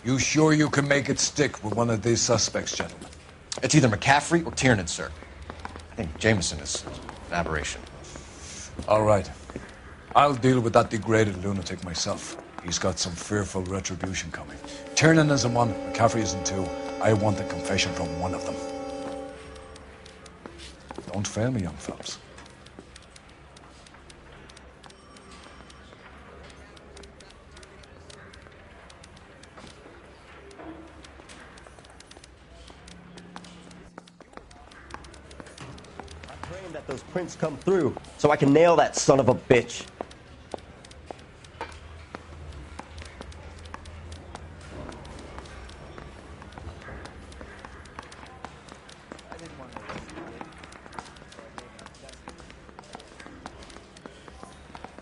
[SPEAKER 20] You sure you can make it stick with one of these suspects, gentlemen?
[SPEAKER 2] It's either McCaffrey or Tiernan, sir. I think Jameson is an aberration.
[SPEAKER 20] All right. I'll deal with that degraded lunatic myself. He's got some fearful retribution coming. Tiernan isn't one, McCaffrey isn't two. I want a confession from one of them. Don't fail me, young Phelps.
[SPEAKER 12] that those prints come through so I can nail that son of a bitch.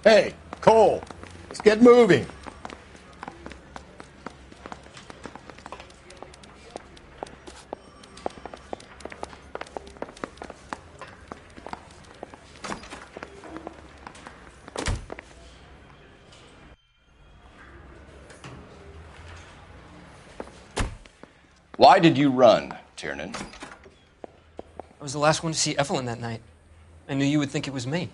[SPEAKER 7] Hey, Cole, let's get moving.
[SPEAKER 2] Why did you run, Tiernan?
[SPEAKER 1] I was the last one to see Evelyn that night. I knew you would think it was me.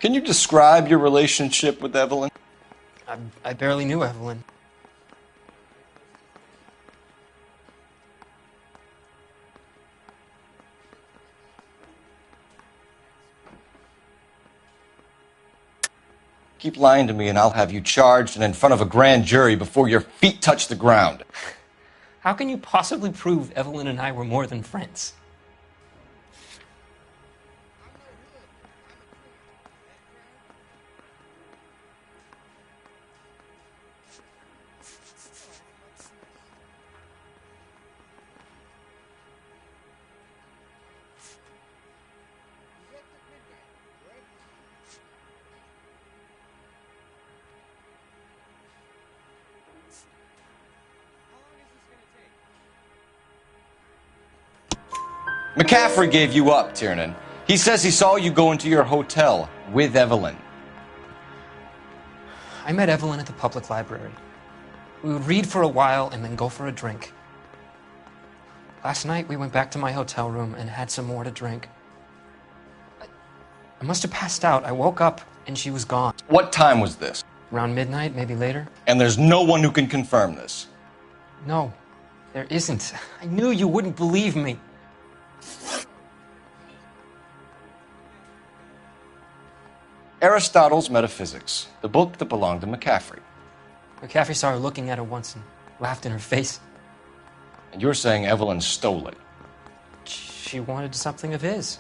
[SPEAKER 2] Can you describe your relationship with Evelyn?
[SPEAKER 1] I barely knew Evelyn.
[SPEAKER 2] Keep lying to me and I'll have you charged and in front of a grand jury before your feet touch the ground.
[SPEAKER 1] How can you possibly prove Evelyn and I were more than friends?
[SPEAKER 2] McCaffrey gave you up, Tiernan. He says he saw you go into your hotel with Evelyn.
[SPEAKER 1] I met Evelyn at the public library. We would read for a while and then go for a drink. Last night, we went back to my hotel room and had some more to drink. I must have passed out. I woke up and she was gone.
[SPEAKER 2] What time was this?
[SPEAKER 1] Around midnight, maybe later.
[SPEAKER 2] And there's no one who can confirm this?
[SPEAKER 1] No, there isn't. I knew you wouldn't believe me.
[SPEAKER 2] Aristotle's Metaphysics, the book that belonged to McCaffrey.
[SPEAKER 1] McCaffrey saw her looking at it once and laughed in her face.
[SPEAKER 2] And you're saying Evelyn stole it?
[SPEAKER 1] She wanted something of his.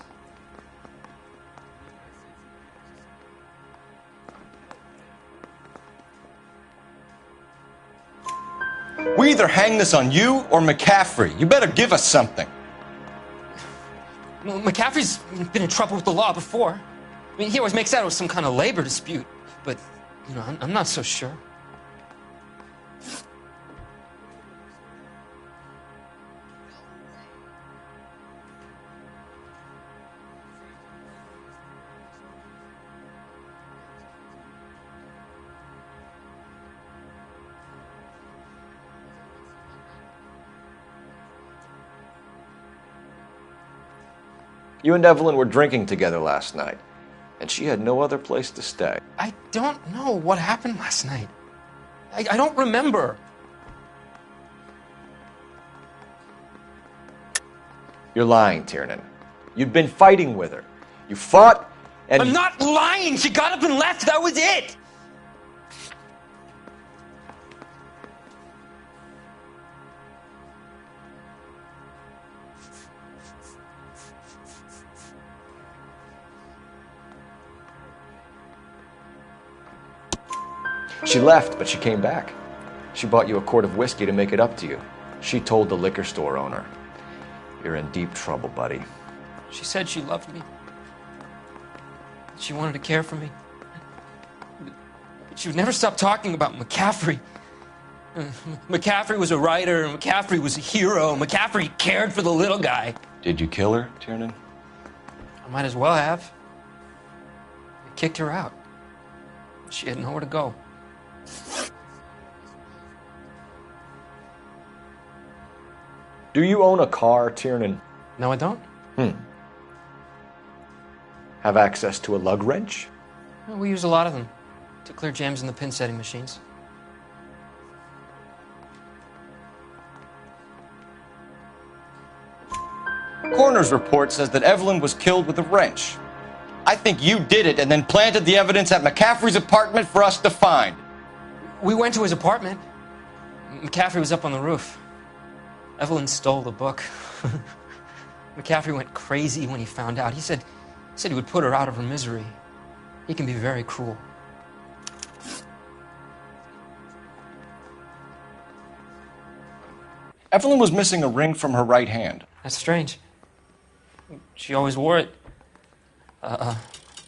[SPEAKER 2] We either hang this on you or McCaffrey. You better give us something.
[SPEAKER 1] Well, McCaffrey's been in trouble with the law before. I mean, he always makes out it was some kind of labor dispute, but, you know, I'm not so sure.
[SPEAKER 2] You and Evelyn were drinking together last night, and she had no other place to stay.
[SPEAKER 1] I don't know what happened last night. I don't remember.
[SPEAKER 2] You're lying, Tiernan. You'd been fighting with her. You fought, and...
[SPEAKER 1] I'm not lying! She got up and left! That was it!
[SPEAKER 2] She left, but she came back. She bought you a quart of whiskey to make it up to you. She told the liquor store owner. You're in deep trouble, buddy.
[SPEAKER 1] She said she loved me. She wanted to care for me. But she would never stop talking about McCaffrey. McCaffrey was a writer, and McCaffrey was a hero. McCaffrey cared for the little guy.
[SPEAKER 2] Did you kill her, Tiernan?
[SPEAKER 1] I might as well have. I kicked her out. She had nowhere to go.
[SPEAKER 2] Do you own a car, Tiernan?
[SPEAKER 1] No, I don't.
[SPEAKER 2] Have access to a lug wrench?
[SPEAKER 1] Well, we use a lot of them to clear jams in the pin setting machines.
[SPEAKER 2] Coroner's report says that Evelyn was killed with a wrench.
[SPEAKER 21] I think you did it and then planted the evidence at McCaffrey's apartment for us to find.
[SPEAKER 1] We went to his apartment. McCaffrey was up on the roof. Evelyn stole the book. McCaffrey went crazy when he found out. He said he would put her out of her misery. He can be very cruel.
[SPEAKER 21] Evelyn was missing a ring from her right hand.
[SPEAKER 1] That's strange. She always wore it. A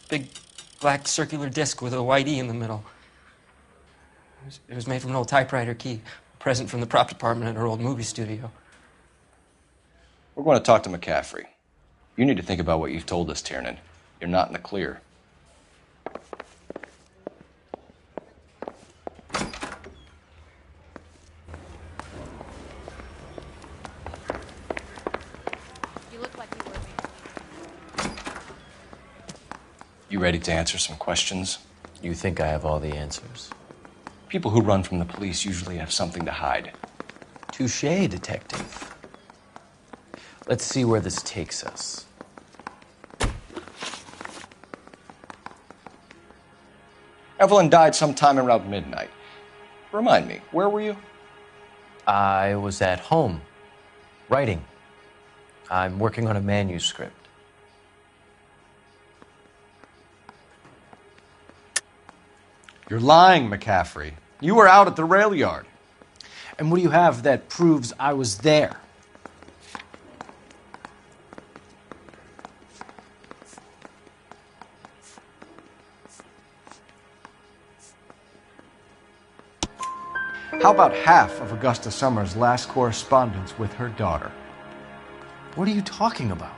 [SPEAKER 1] big black circular disc with a white E in the middle. It was made from an old typewriter key, a present from the prop department at her old movie studio.
[SPEAKER 21] We're going to talk to McCaffrey. You need to think about what you've told us, Tiernan. You're not in the clear. You ready to answer some questions?
[SPEAKER 16] You think I have all the answers?
[SPEAKER 21] People who run from the police usually have something to hide.
[SPEAKER 16] Touché, detective. Let's see where this takes us.
[SPEAKER 21] Evelyn died sometime around midnight. Remind me, where were you?
[SPEAKER 16] I was at home, writing. I'm working on a manuscript.
[SPEAKER 21] You're lying, McCaffrey. You were out at the rail yard.
[SPEAKER 16] And what do you have that proves I was there?
[SPEAKER 21] How about half of Augusta Summers' last correspondence with her daughter?
[SPEAKER 16] What are you talking about?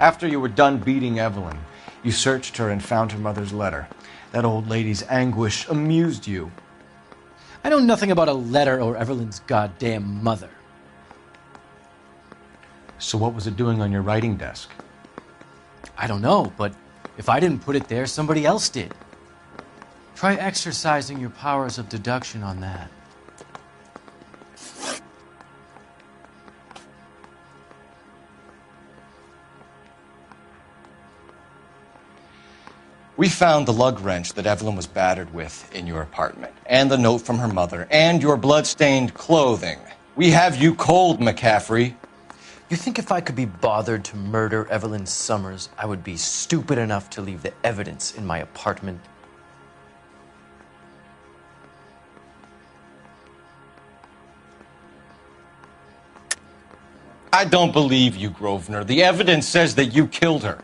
[SPEAKER 21] After you were done beating Evelyn, you searched her and found her mother's letter. That old lady's anguish amused you.
[SPEAKER 16] I know nothing about a letter or Evelyn's goddamn mother.
[SPEAKER 21] So what was it doing on your writing desk?
[SPEAKER 16] I don't know, but if I didn't put it there, somebody else did. Try exercising your powers of deduction on that.
[SPEAKER 21] We found the lug wrench that Evelyn was battered with in your apartment, and the note from her mother, and your blood-stained clothing. We have you cold, McCaffrey.
[SPEAKER 16] You think if I could be bothered to murder Evelyn Summers, I would be stupid enough to leave the evidence in my apartment?
[SPEAKER 21] I don't believe you, Grosvenor. The evidence says that you killed her.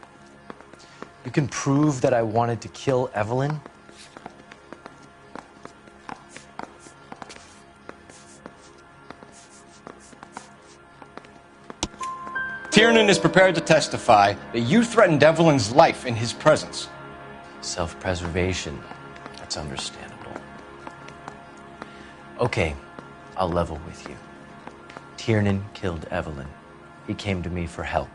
[SPEAKER 16] You can prove that I wanted to kill Evelyn?
[SPEAKER 21] Tiernan is prepared to testify that you threatened Evelyn's life in his presence.
[SPEAKER 16] Self-preservation. That's understandable. Okay, I'll level with you. Tiernan killed Evelyn. He came to me for help.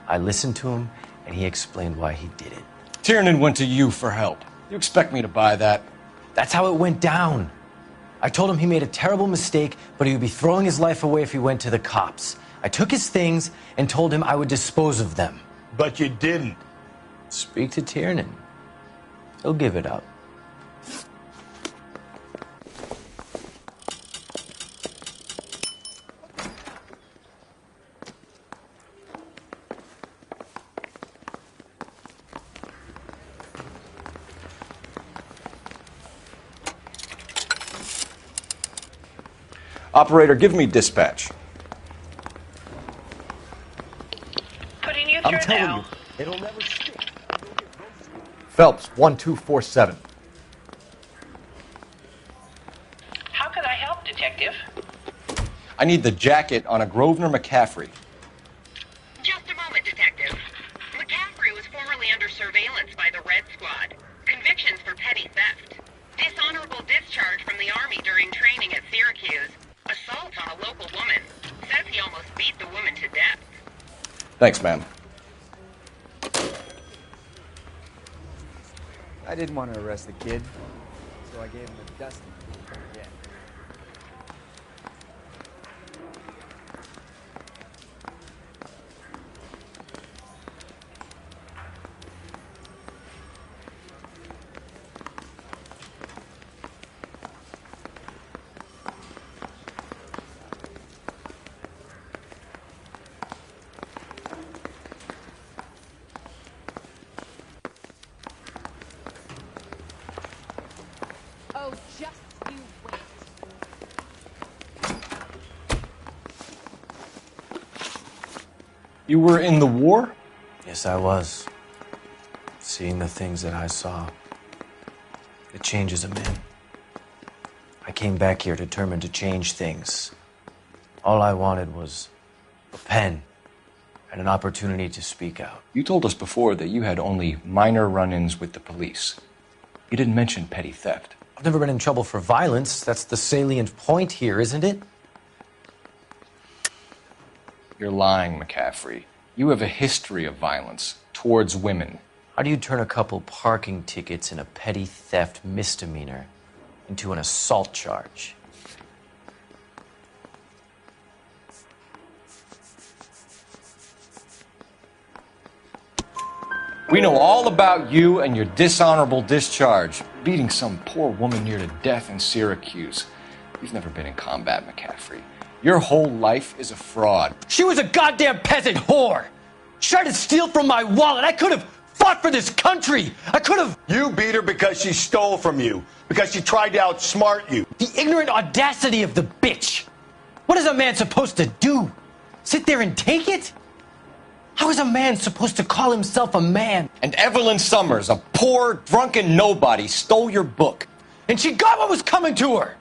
[SPEAKER 16] I listened to him, and he explained why he did it.
[SPEAKER 21] Tiernan went to you for help. You expect me to buy that?
[SPEAKER 16] That's how it went down. I told him he made a terrible mistake, but he would be throwing his life away if he went to the cops. I took his things and told him I would dispose of them.
[SPEAKER 21] But you didn't.
[SPEAKER 16] Speak to Tiernan. He'll give it up.
[SPEAKER 21] Operator, give me dispatch.
[SPEAKER 10] Putting you through
[SPEAKER 21] I'm telling
[SPEAKER 10] now.
[SPEAKER 21] you, it'll never stick. Phelps, 1247.
[SPEAKER 10] How can I help, Detective?
[SPEAKER 21] I need the jacket on a Grosvenor McCaffrey.
[SPEAKER 10] Just a moment, Detective. McCaffrey was formerly under surveillance by the Red Squad. Convictions for petty theft. Dishonorable discharge from the Army during training at Syracuse. Assault on a local woman. Says he almost beat the woman to death.
[SPEAKER 21] Thanks, ma'am.
[SPEAKER 19] I didn't want to arrest the kid, so I gave him a dusting. Yeah.
[SPEAKER 2] You were in the war?
[SPEAKER 16] Yes, I was. Seeing the things that I saw, it changes a man. I came back here determined to change things. All I wanted was a pen and an opportunity to speak out.
[SPEAKER 2] You told us before that you had only minor run-ins with the police. You didn't mention petty theft.
[SPEAKER 16] I've never been in trouble for violence. That's the salient point here, isn't it?
[SPEAKER 2] You're lying, McCaffrey. You have a history of violence towards women.
[SPEAKER 16] How do you turn a couple parking tickets and a petty theft misdemeanor into an assault charge?
[SPEAKER 2] We know all about you and your dishonorable discharge, beating some poor woman near to death in Syracuse. You've never been in combat, McCaffrey. Your whole life is a fraud.
[SPEAKER 16] She was a goddamn peasant whore! She tried to steal from my wallet. I could have fought for this country. I could have...
[SPEAKER 21] You beat her because she stole from you. Because she tried to outsmart you.
[SPEAKER 16] The ignorant audacity of the bitch. What is a man supposed to do? Sit there and take it? How is a man supposed to call himself a man?
[SPEAKER 2] And Evelyn Summers, a poor, drunken nobody, stole your book.
[SPEAKER 16] And she got what was coming to her.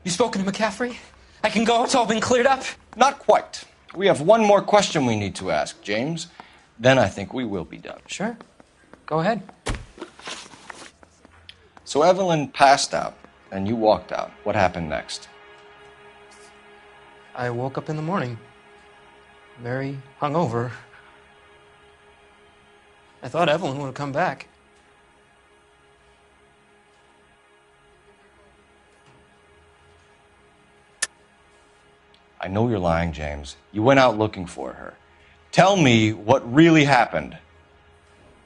[SPEAKER 1] You spoken to McCaffrey? I can go? It's all been cleared up?
[SPEAKER 2] Not quite. We have one more question we need to ask, James. Then I think we will be done.
[SPEAKER 1] Sure. Go ahead.
[SPEAKER 2] So Evelyn passed out, and you walked out. What happened next?
[SPEAKER 1] I woke up in the morning, very hungover. I thought Evelyn would have come back.
[SPEAKER 2] I know you're lying, James. You went out looking for her. Tell me what really happened.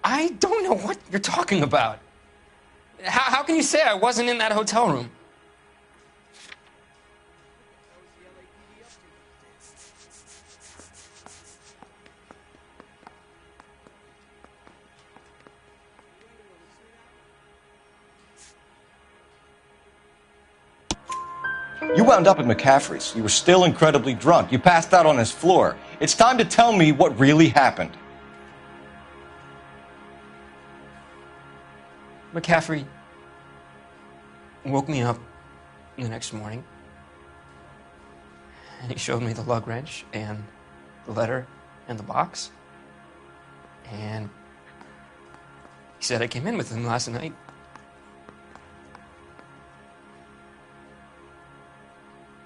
[SPEAKER 1] I don't know what you're talking about. How can you say I wasn't in that hotel room?
[SPEAKER 2] You wound up at McCaffrey's. You were still incredibly drunk. You passed out on his floor. It's time to tell me what really happened.
[SPEAKER 1] McCaffrey woke me up the next morning, and he showed me the lug wrench and the letter and the box, and he said I came in with him last night.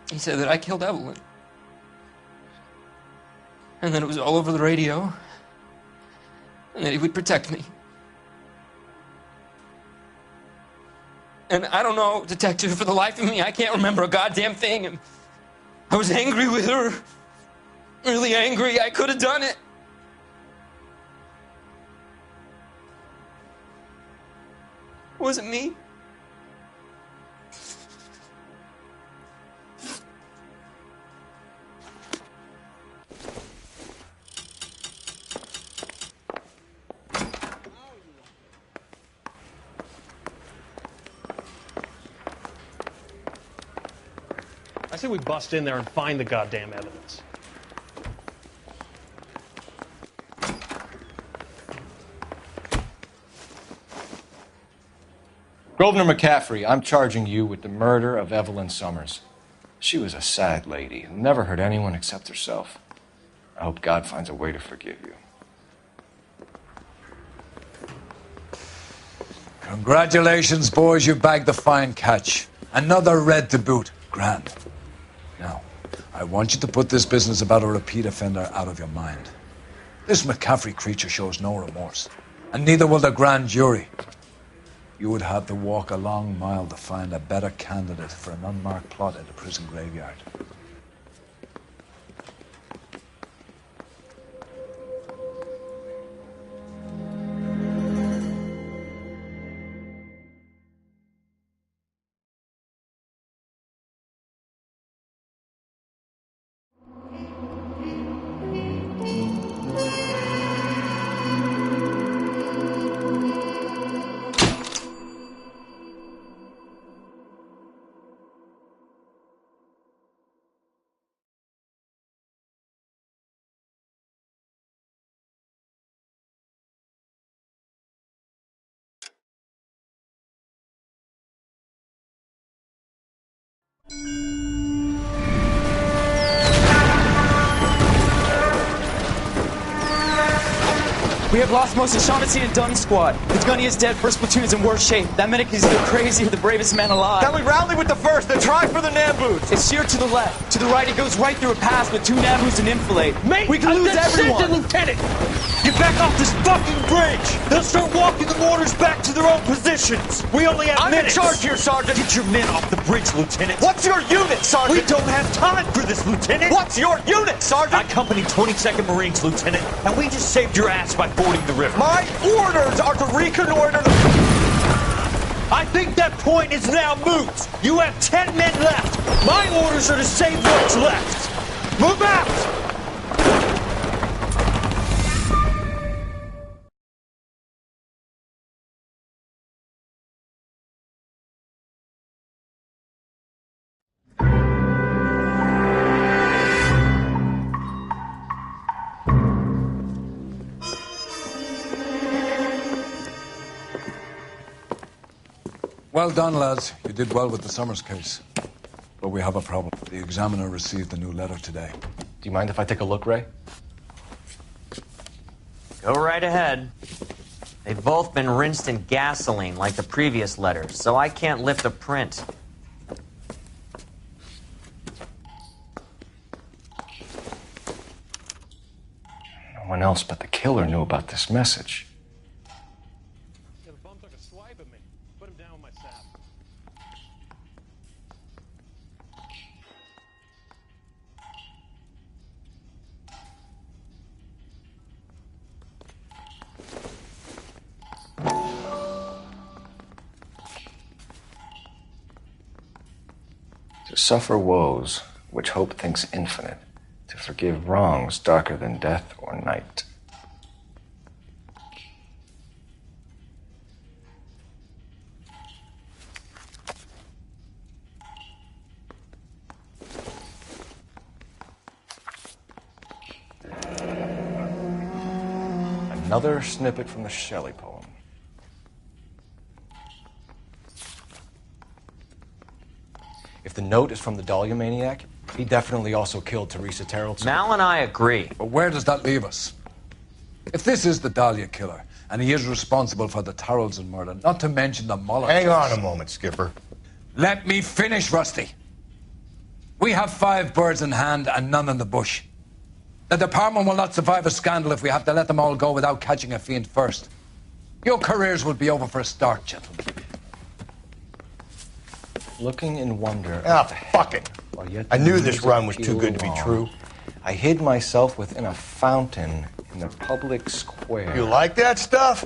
[SPEAKER 1] He said that I killed Evelyn, and that it was all over the radio, and that he would protect me. And I don't know, detective, for the life of me, I can't remember a goddamn thing. And I was angry with her. Really angry. I could have done it. It wasn't me.
[SPEAKER 14] I say we bust in there and find the goddamn evidence.
[SPEAKER 2] Grosvenor McCaffrey, I'm charging you with the murder of Evelyn Summers. She was a sad lady who never hurt anyone except herself. I hope God finds a way to forgive you.
[SPEAKER 20] Congratulations, boys. You bagged the fine catch. Another red to boot. Grand. Now, I want you to put this business about a repeat offender out of your mind. This McCaffrey creature shows no remorse, and neither will the grand jury. You would have to walk a long mile to find a better candidate for an unmarked plot in the prison graveyard.
[SPEAKER 13] We have lost most of Shaughnessy and Dunn's squad. The gunny is dead, first platoon is in worse shape. That medic is either crazy or the bravest man alive.
[SPEAKER 9] Then we rally with the first and try for the Nambus.
[SPEAKER 13] It's sheer to the left. To the right, it goes right through a pass with 2 Nambus and Infilade. Mate, we can lose everyone.
[SPEAKER 9] Lieutenant! Get back off this fucking bridge! They'll start walking the mortars back to their own positions. We only have minutes. I'm in charge here, Sergeant. Get your men off the bridge, Lieutenant. What's your unit, Sergeant? We don't have time for this, Lieutenant. What's your unit, Sergeant? I company 22nd Marines, Lieutenant, and we just saved your ass by fording the river. My orders are to reconnoiter the... I think that point is now moot. You have 10 men left. My orders are to save what's left. Move out!
[SPEAKER 20] Well done, lads. You did well with the Summers case. But we have a problem. The examiner received a new letter today.
[SPEAKER 2] Do you mind if I take a look, Ray?
[SPEAKER 4] Go right ahead. They've both been rinsed in gasoline like the previous letters, so I can't lift a print.
[SPEAKER 2] No one else but the killer knew about this message. To suffer woes which hope thinks infinite, to forgive wrongs darker than death or night. Another snippet from the Shelley poem. If the note is from the Dahlia maniac, he definitely also killed Teresa Terrell.
[SPEAKER 4] Mal and I agree.
[SPEAKER 20] But where does that leave us? If this is the Dahlia killer, and he is responsible for the Tarrelson murder, not to mention the Molotovs...
[SPEAKER 7] Hang on a moment, Skipper.
[SPEAKER 20] Let me finish, Rusty. We have 5 birds in hand and none in the bush. The department will not survive a scandal if we have to let them all go without catching a fiend first. Your careers will be over for a start, gentlemen.
[SPEAKER 2] Looking in wonder...
[SPEAKER 7] Ah, fuck it. I knew this run was too good to be true.
[SPEAKER 2] I hid myself within a fountain in the public square.
[SPEAKER 7] You like that stuff?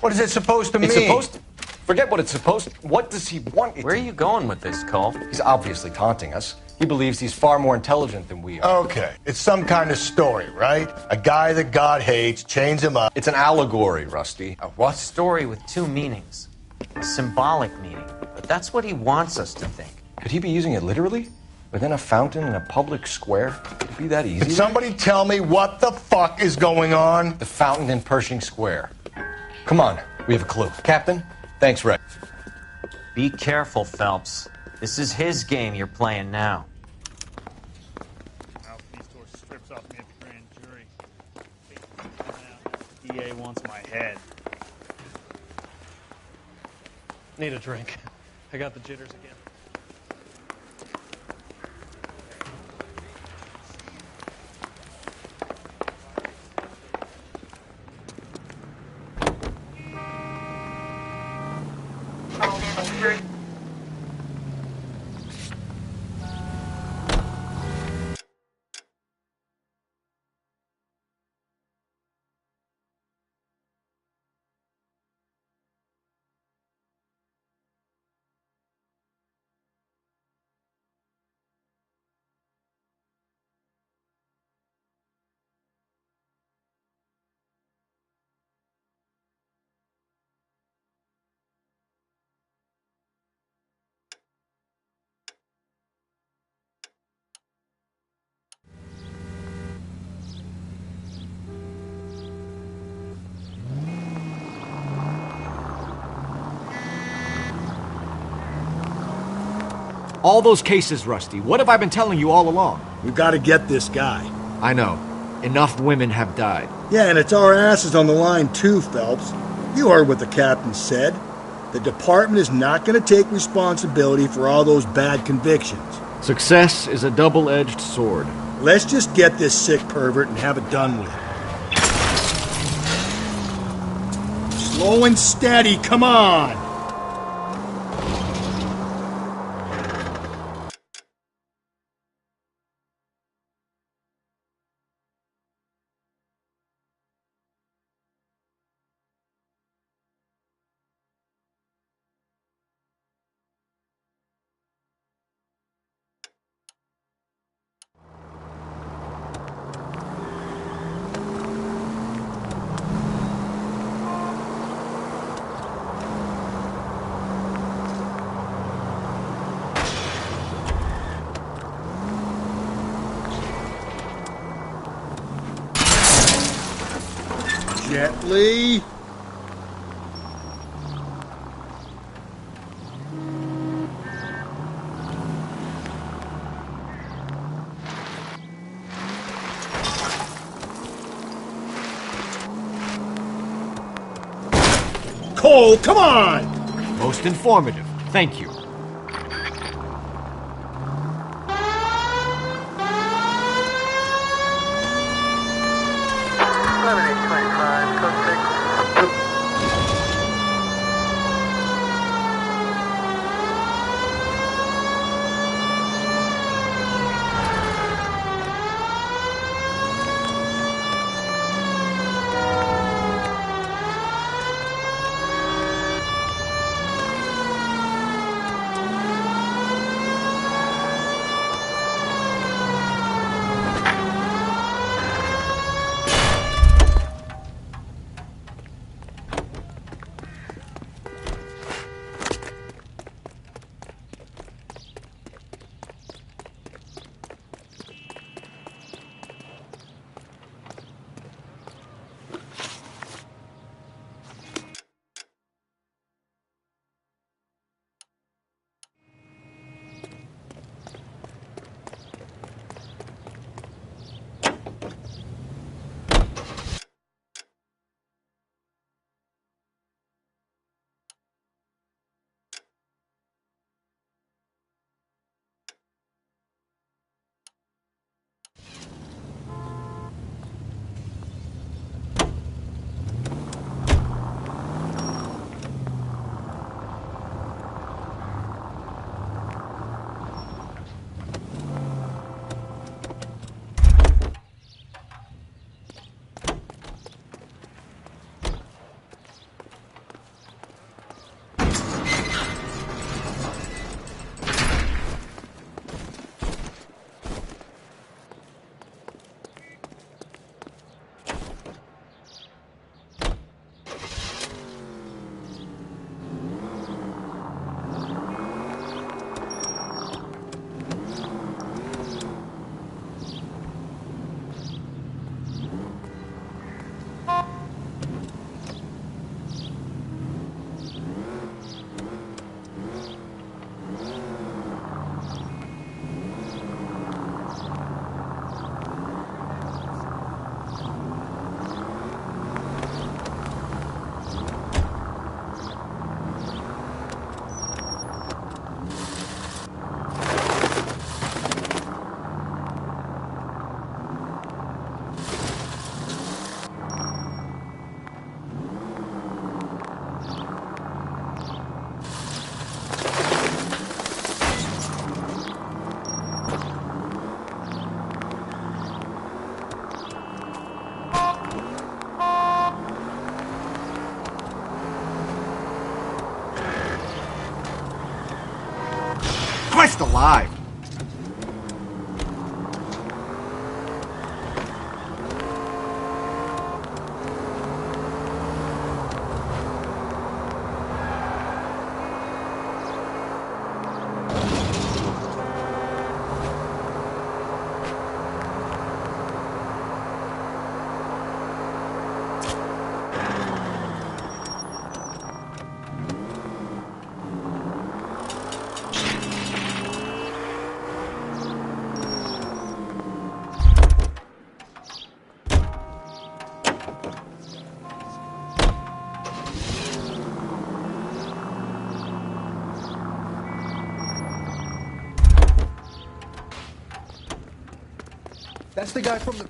[SPEAKER 7] What is it supposed to mean?
[SPEAKER 2] It's supposed to... Forget what it's supposed to... What does he want it
[SPEAKER 4] Where are you going with this, Cole?
[SPEAKER 2] He's obviously taunting us. He believes he's far more intelligent than we are.
[SPEAKER 7] Okay. It's some kind of story, right? A guy that God hates, chains him up.
[SPEAKER 2] It's an allegory, Rusty.
[SPEAKER 4] A what? Story with 2 meanings. A symbolic meaning. But that's what he wants us to think.
[SPEAKER 2] Could he be using it literally? Within a fountain in a public square? Could it be that easy?
[SPEAKER 7] Can somebody tell me what the fuck is going on?
[SPEAKER 2] The fountain in Pershing Square. Come on, we have a clue. Captain, thanks, Ray.
[SPEAKER 4] Be careful, Phelps. This is his game you're playing now.
[SPEAKER 22] Strips off me at the grand jury. DA wants my head. Need a drink. I got the jitters again.
[SPEAKER 21] All those cases, Rusty. What have I been telling you all along?
[SPEAKER 15] We've got to get this guy.
[SPEAKER 21] I know. Enough women have died.
[SPEAKER 5] Yeah, and it's our asses on the line too, Phelps. You heard what the captain said. The department is not going to take responsibility for all those bad convictions.
[SPEAKER 21] Success is a double-edged sword.
[SPEAKER 5] Let's just get this sick pervert and have it done with. Slow and steady, come on! Gently. Cole, come on!
[SPEAKER 21] Most informative. Thank you. Christ alive!
[SPEAKER 15] That's the guy from the...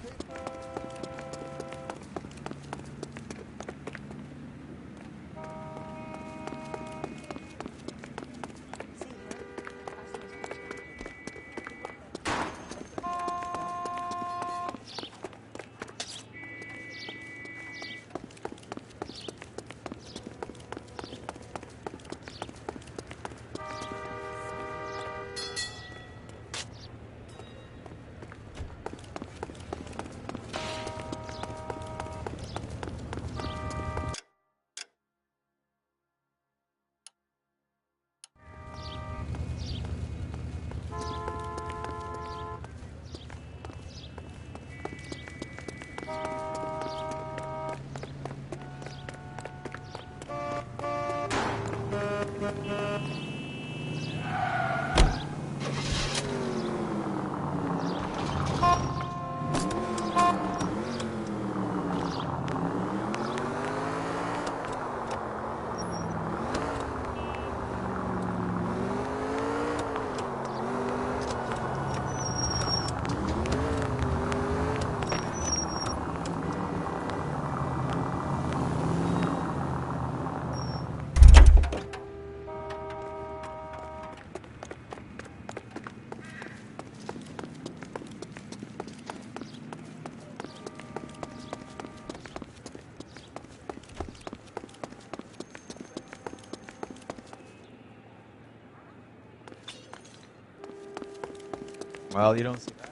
[SPEAKER 11] Well, you don't see that.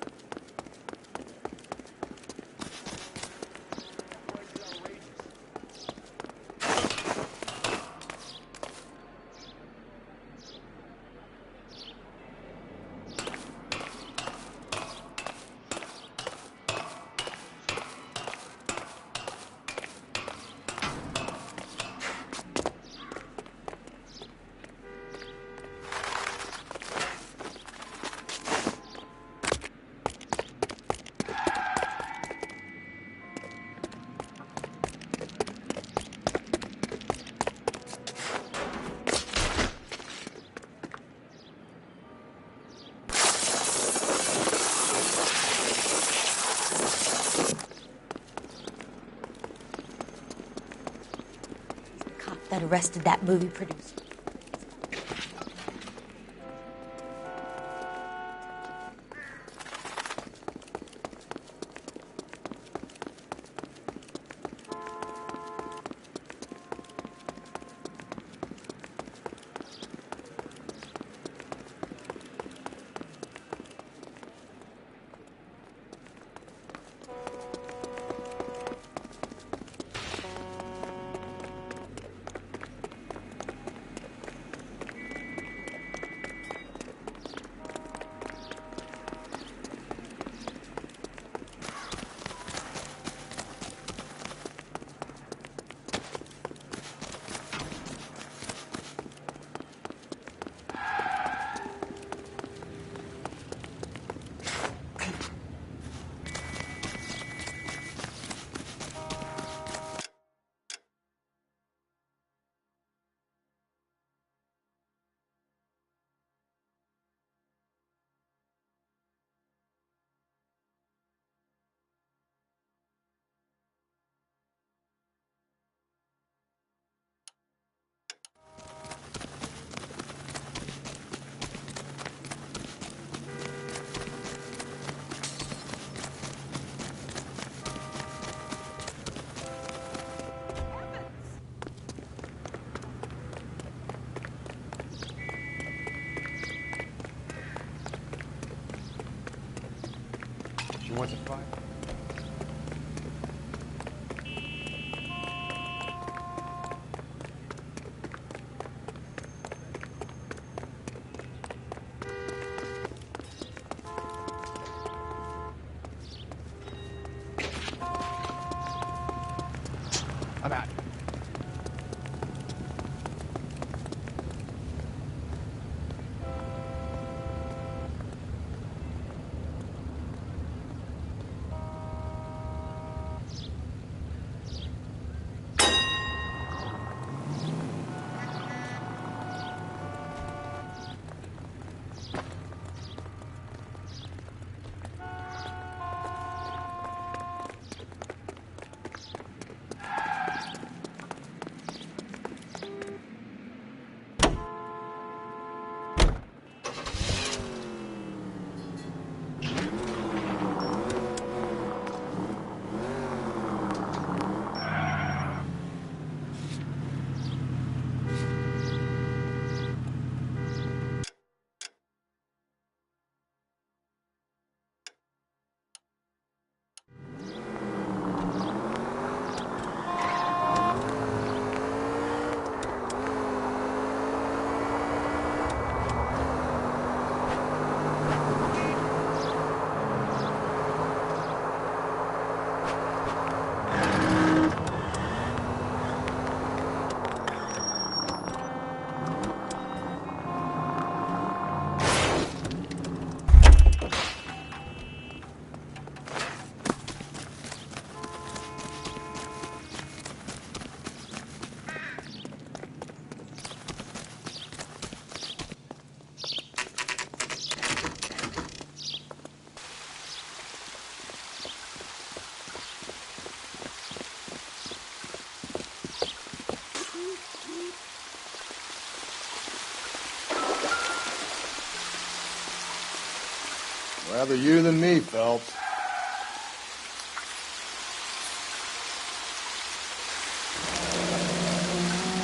[SPEAKER 17] That arrested that movie producer.
[SPEAKER 15] She wants a fight. I'm out.
[SPEAKER 7] Rather you than me, Phelps.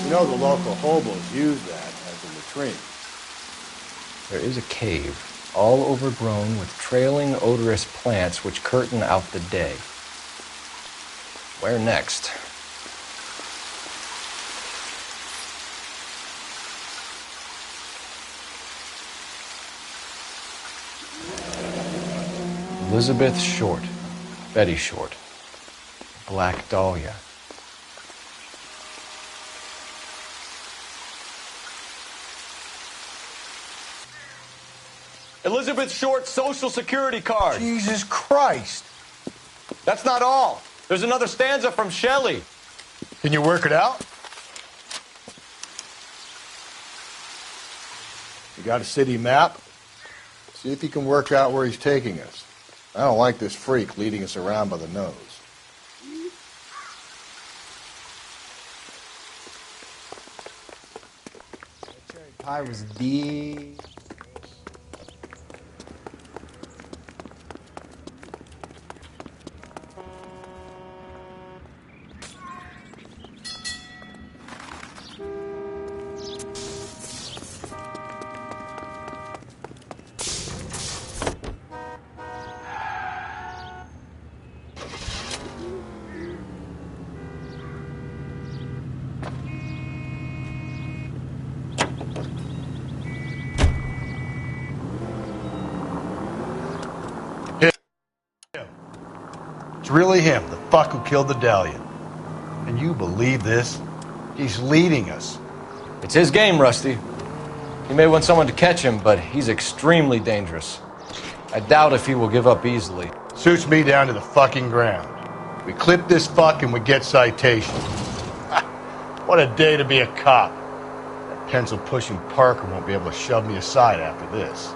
[SPEAKER 7] You know the local hobos use that as a latrine.
[SPEAKER 2] There is a cave, all overgrown with trailing, odorous plants which curtain out the day. Where next? Elizabeth Short, Betty Short, Black Dahlia.
[SPEAKER 21] Elizabeth Short's Social Security card.
[SPEAKER 15] Jesus Christ.
[SPEAKER 21] That's not all. There's another stanza from Shelley.
[SPEAKER 15] Can you work it out?
[SPEAKER 7] You got a city map? See if you can work out where he's taking us. I don't like this freak leading us around by the nose.
[SPEAKER 19] Cherry pie was the...
[SPEAKER 7] It's really him, the fuck who killed the Dahlia. And you believe this? He's leading us.
[SPEAKER 2] It's his game, Rusty. He may want someone to catch him, but he's extremely dangerous. I doubt if he will give up easily.
[SPEAKER 7] Suits me down to the fucking ground. We clip this fuck and we get citation. What a day to be a cop. That pencil-pushing Parker won't be able to shove me aside after this.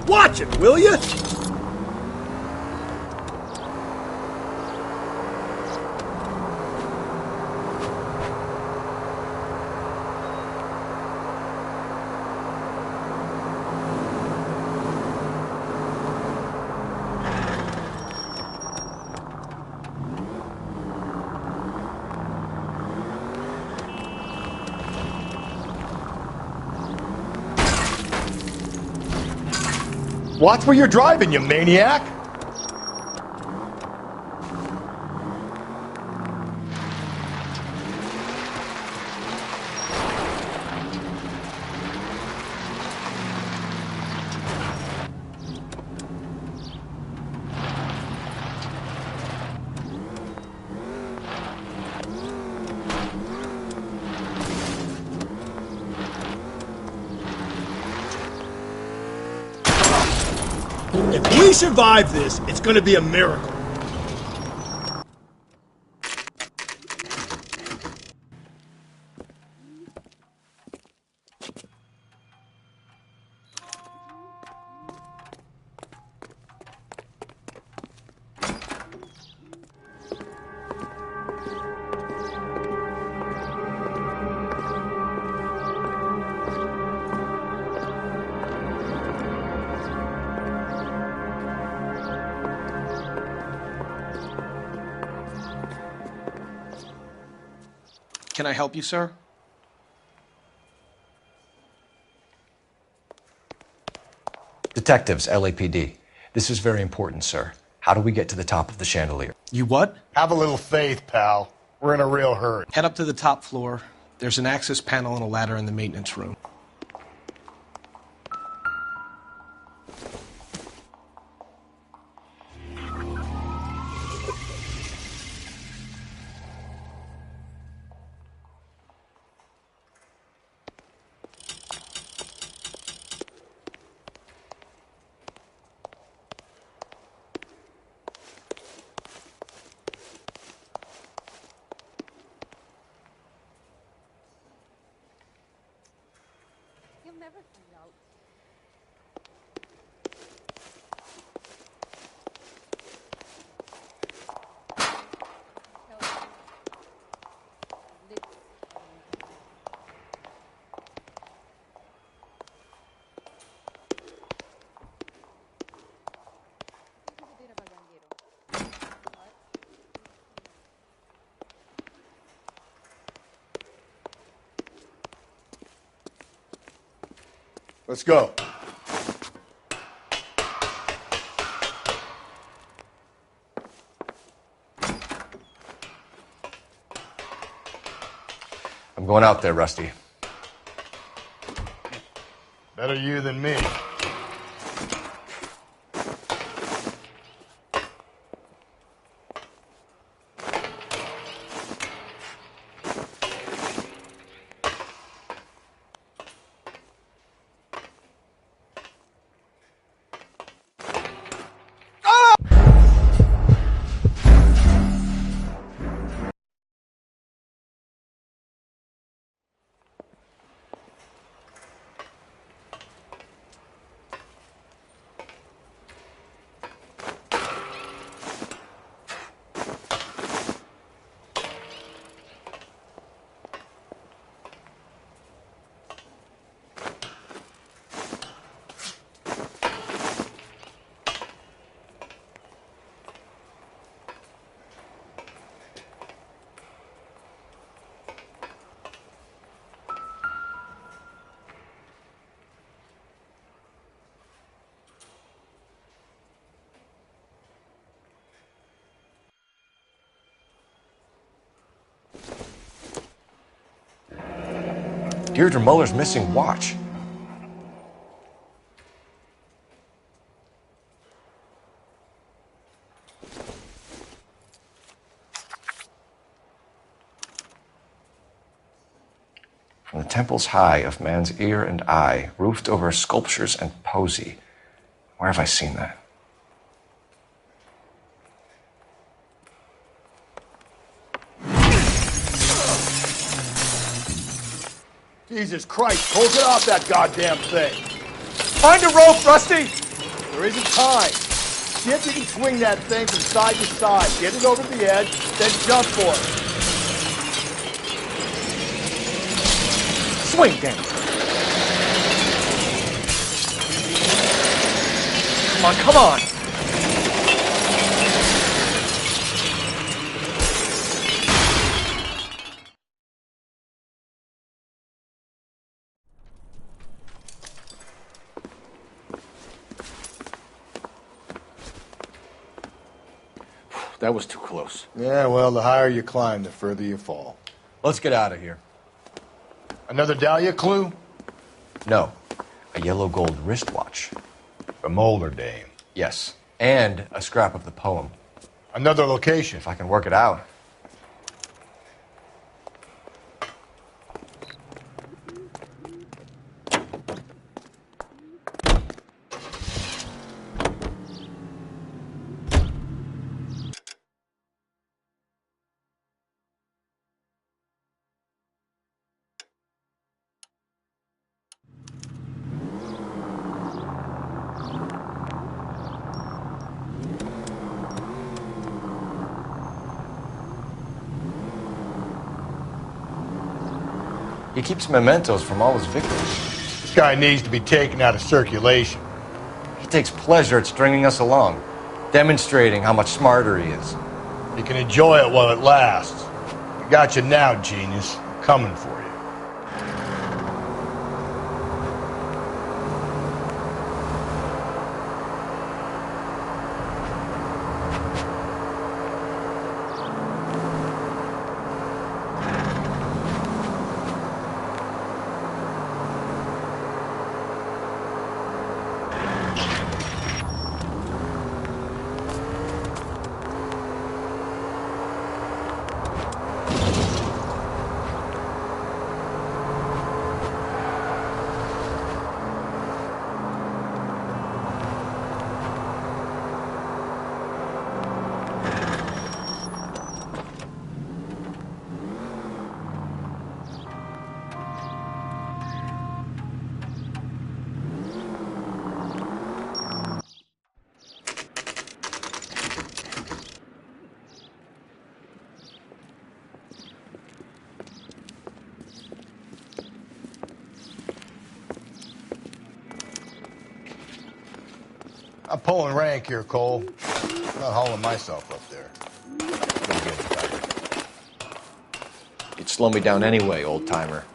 [SPEAKER 5] Watch it, will you?
[SPEAKER 7] Watch where you're driving, you maniac!
[SPEAKER 5] If we survive this, it's gonna be a miracle.
[SPEAKER 15] Can I help you, sir?
[SPEAKER 2] Detectives, LAPD. This is very important, sir. How do we get to the top of the chandelier?
[SPEAKER 15] You what?
[SPEAKER 7] Have a little faith, pal. We're in a real hurry.
[SPEAKER 15] Head up to the top floor. There's an access panel and a ladder in the maintenance room.
[SPEAKER 7] Let's go.
[SPEAKER 2] I'm going out there, Rusty.
[SPEAKER 7] Better you than me.
[SPEAKER 2] Deirdre Muller's missing watch. From the temples high of man's ear and eye, roofed over sculptures and poesy. Where have I seen that?
[SPEAKER 5] Jesus Christ, pull it off that goddamn thing.
[SPEAKER 21] Find a rope, Rusty!
[SPEAKER 5] There isn't time. See if you can swing that thing from side to side. Get it over the edge, then jump for it.
[SPEAKER 21] Swing, damn it. Come on, come on! That was too close.
[SPEAKER 7] Yeah, well, the higher you climb, the further you fall.
[SPEAKER 2] Let's get out of here.
[SPEAKER 7] Another Dahlia clue?
[SPEAKER 2] No. A yellow gold wristwatch.
[SPEAKER 7] The Molar Dame.
[SPEAKER 2] Yes. And a scrap of the poem.
[SPEAKER 7] Another location.
[SPEAKER 2] If I can work it out. He keeps mementos from all his victims.
[SPEAKER 7] This guy needs to be taken out of circulation.
[SPEAKER 2] He takes pleasure at stringing us along, demonstrating how much smarter he is.
[SPEAKER 7] He can enjoy it while it lasts. Got you now, genius. I'm coming for you. I'm pulling rank here, Cole. I'm not hauling myself up there. Go get it, Tiger.
[SPEAKER 2] You'd slow me down anyway, old-timer.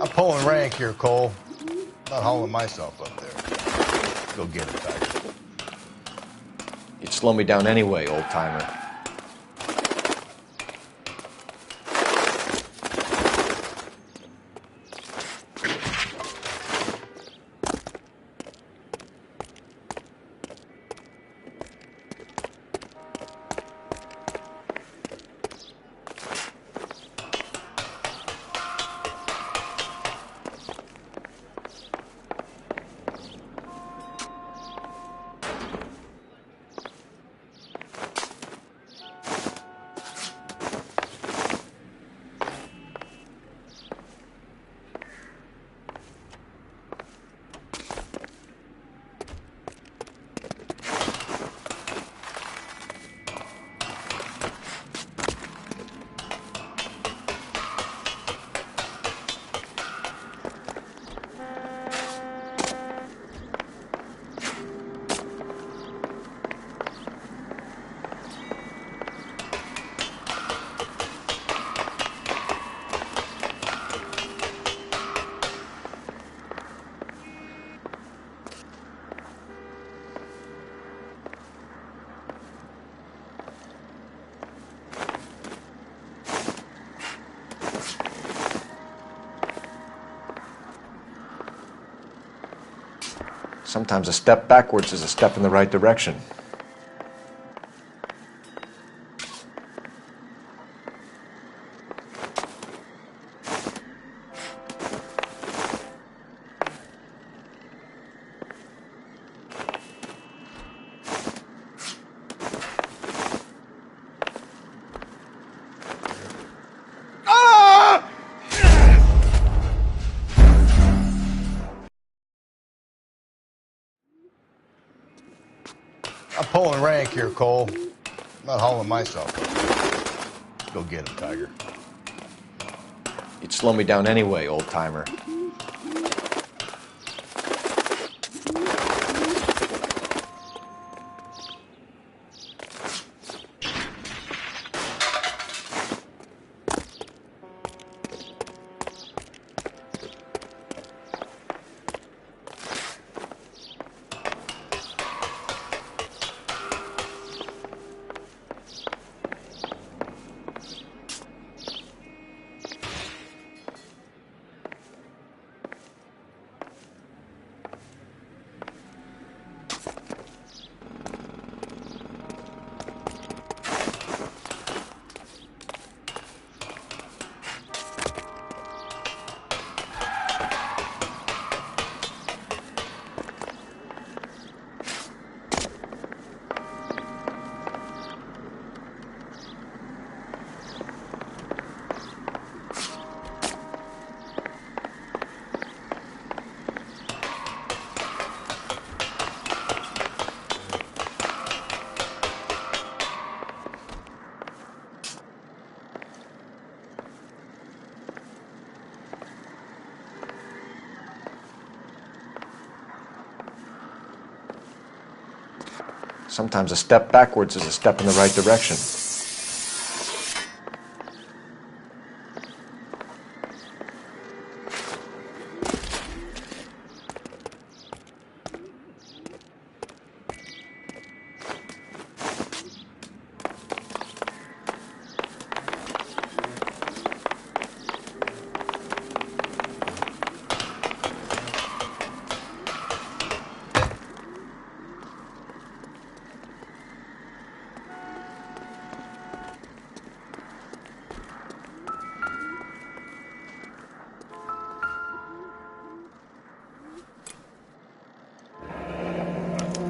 [SPEAKER 7] I'm pulling rank here, Cole. I'm not hauling myself up there. Go get it, Tiger.
[SPEAKER 2] You'd slow me down anyway, old-timer. Sometimes a step backwards is a step in the right direction.
[SPEAKER 7] pulling rank here, Cole. I'm not hauling myself up. Go get him, Tiger.
[SPEAKER 2] You'd slow me down anyway, old-timer. Sometimes a step backwards is a step in the right direction.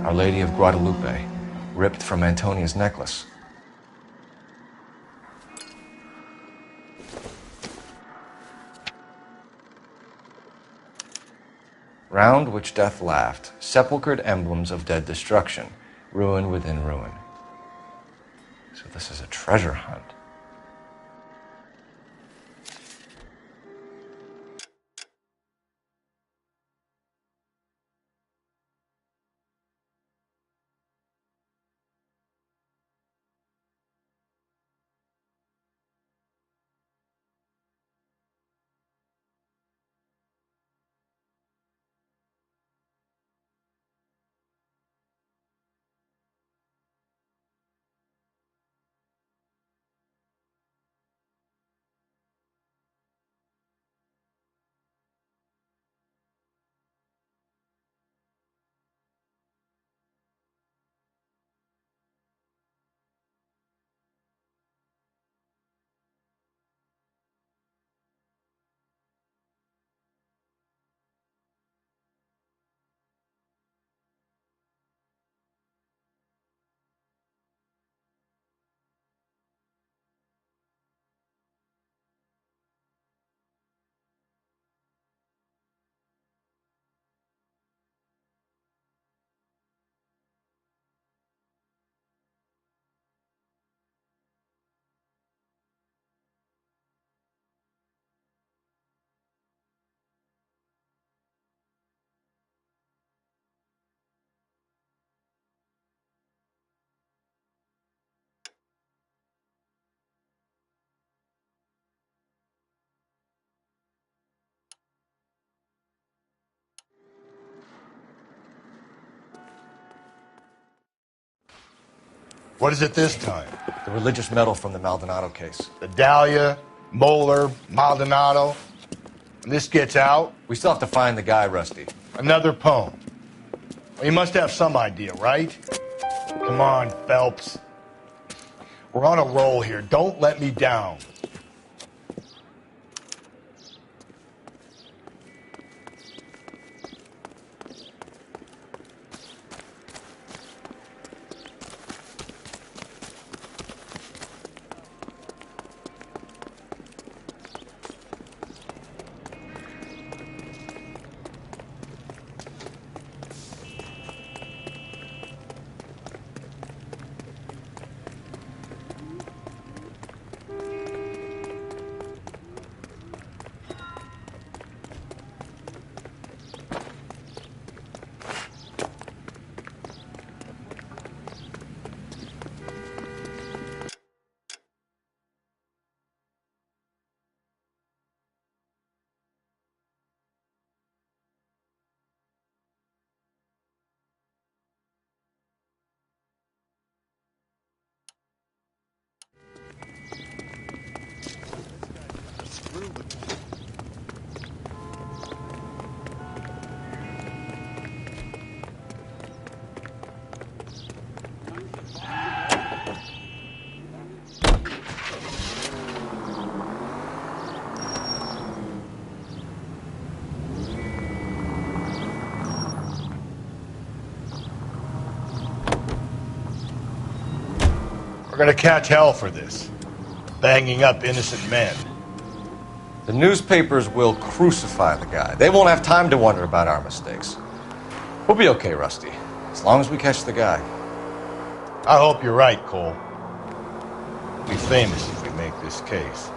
[SPEAKER 2] Our Lady of Guadalupe, ripped from Antonia's necklace. Round which death laughed, sepulchred emblems of dead destruction, ruin within ruin. So this is a treasure hunt.
[SPEAKER 7] What is it this time?
[SPEAKER 2] The religious medal from the Maldonado case.
[SPEAKER 7] The Dahlia, Moeller, Maldonado. When this gets out...
[SPEAKER 2] We still have to find the guy, Rusty.
[SPEAKER 7] Another poem. Well, you must have some idea, right? Come on, Phelps. We're on a roll here. Don't let me down. gonna catch hell for this. Banging up innocent men.
[SPEAKER 2] The newspapers will crucify the guy. They won't have time to wonder about our mistakes. We'll be okay, Rusty, as long as we catch the guy.
[SPEAKER 7] I hope you're right, Cole. We'll be famous if we make this case.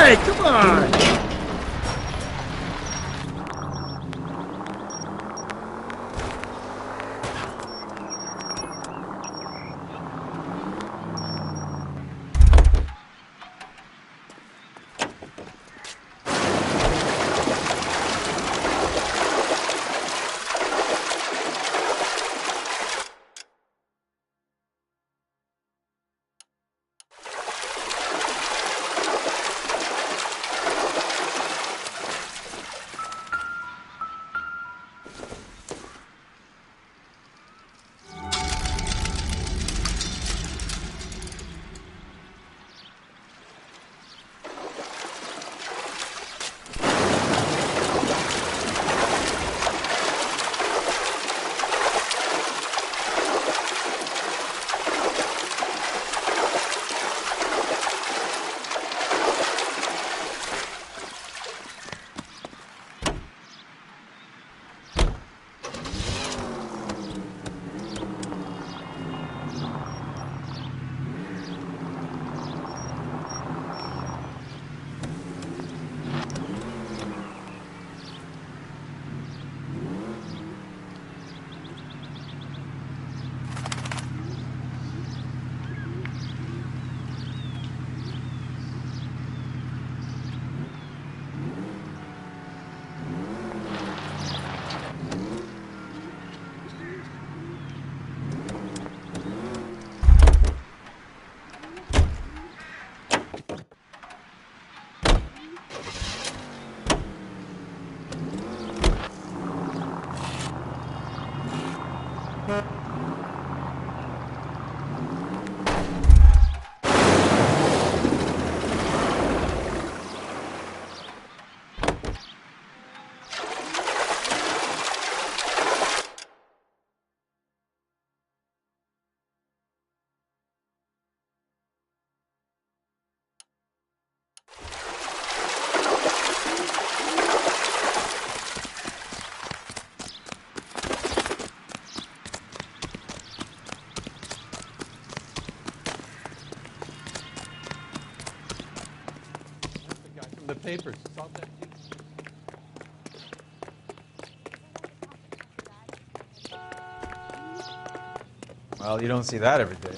[SPEAKER 5] Hey, come on!
[SPEAKER 22] The papers. Saw that too.
[SPEAKER 19] Well, you don't see that every day.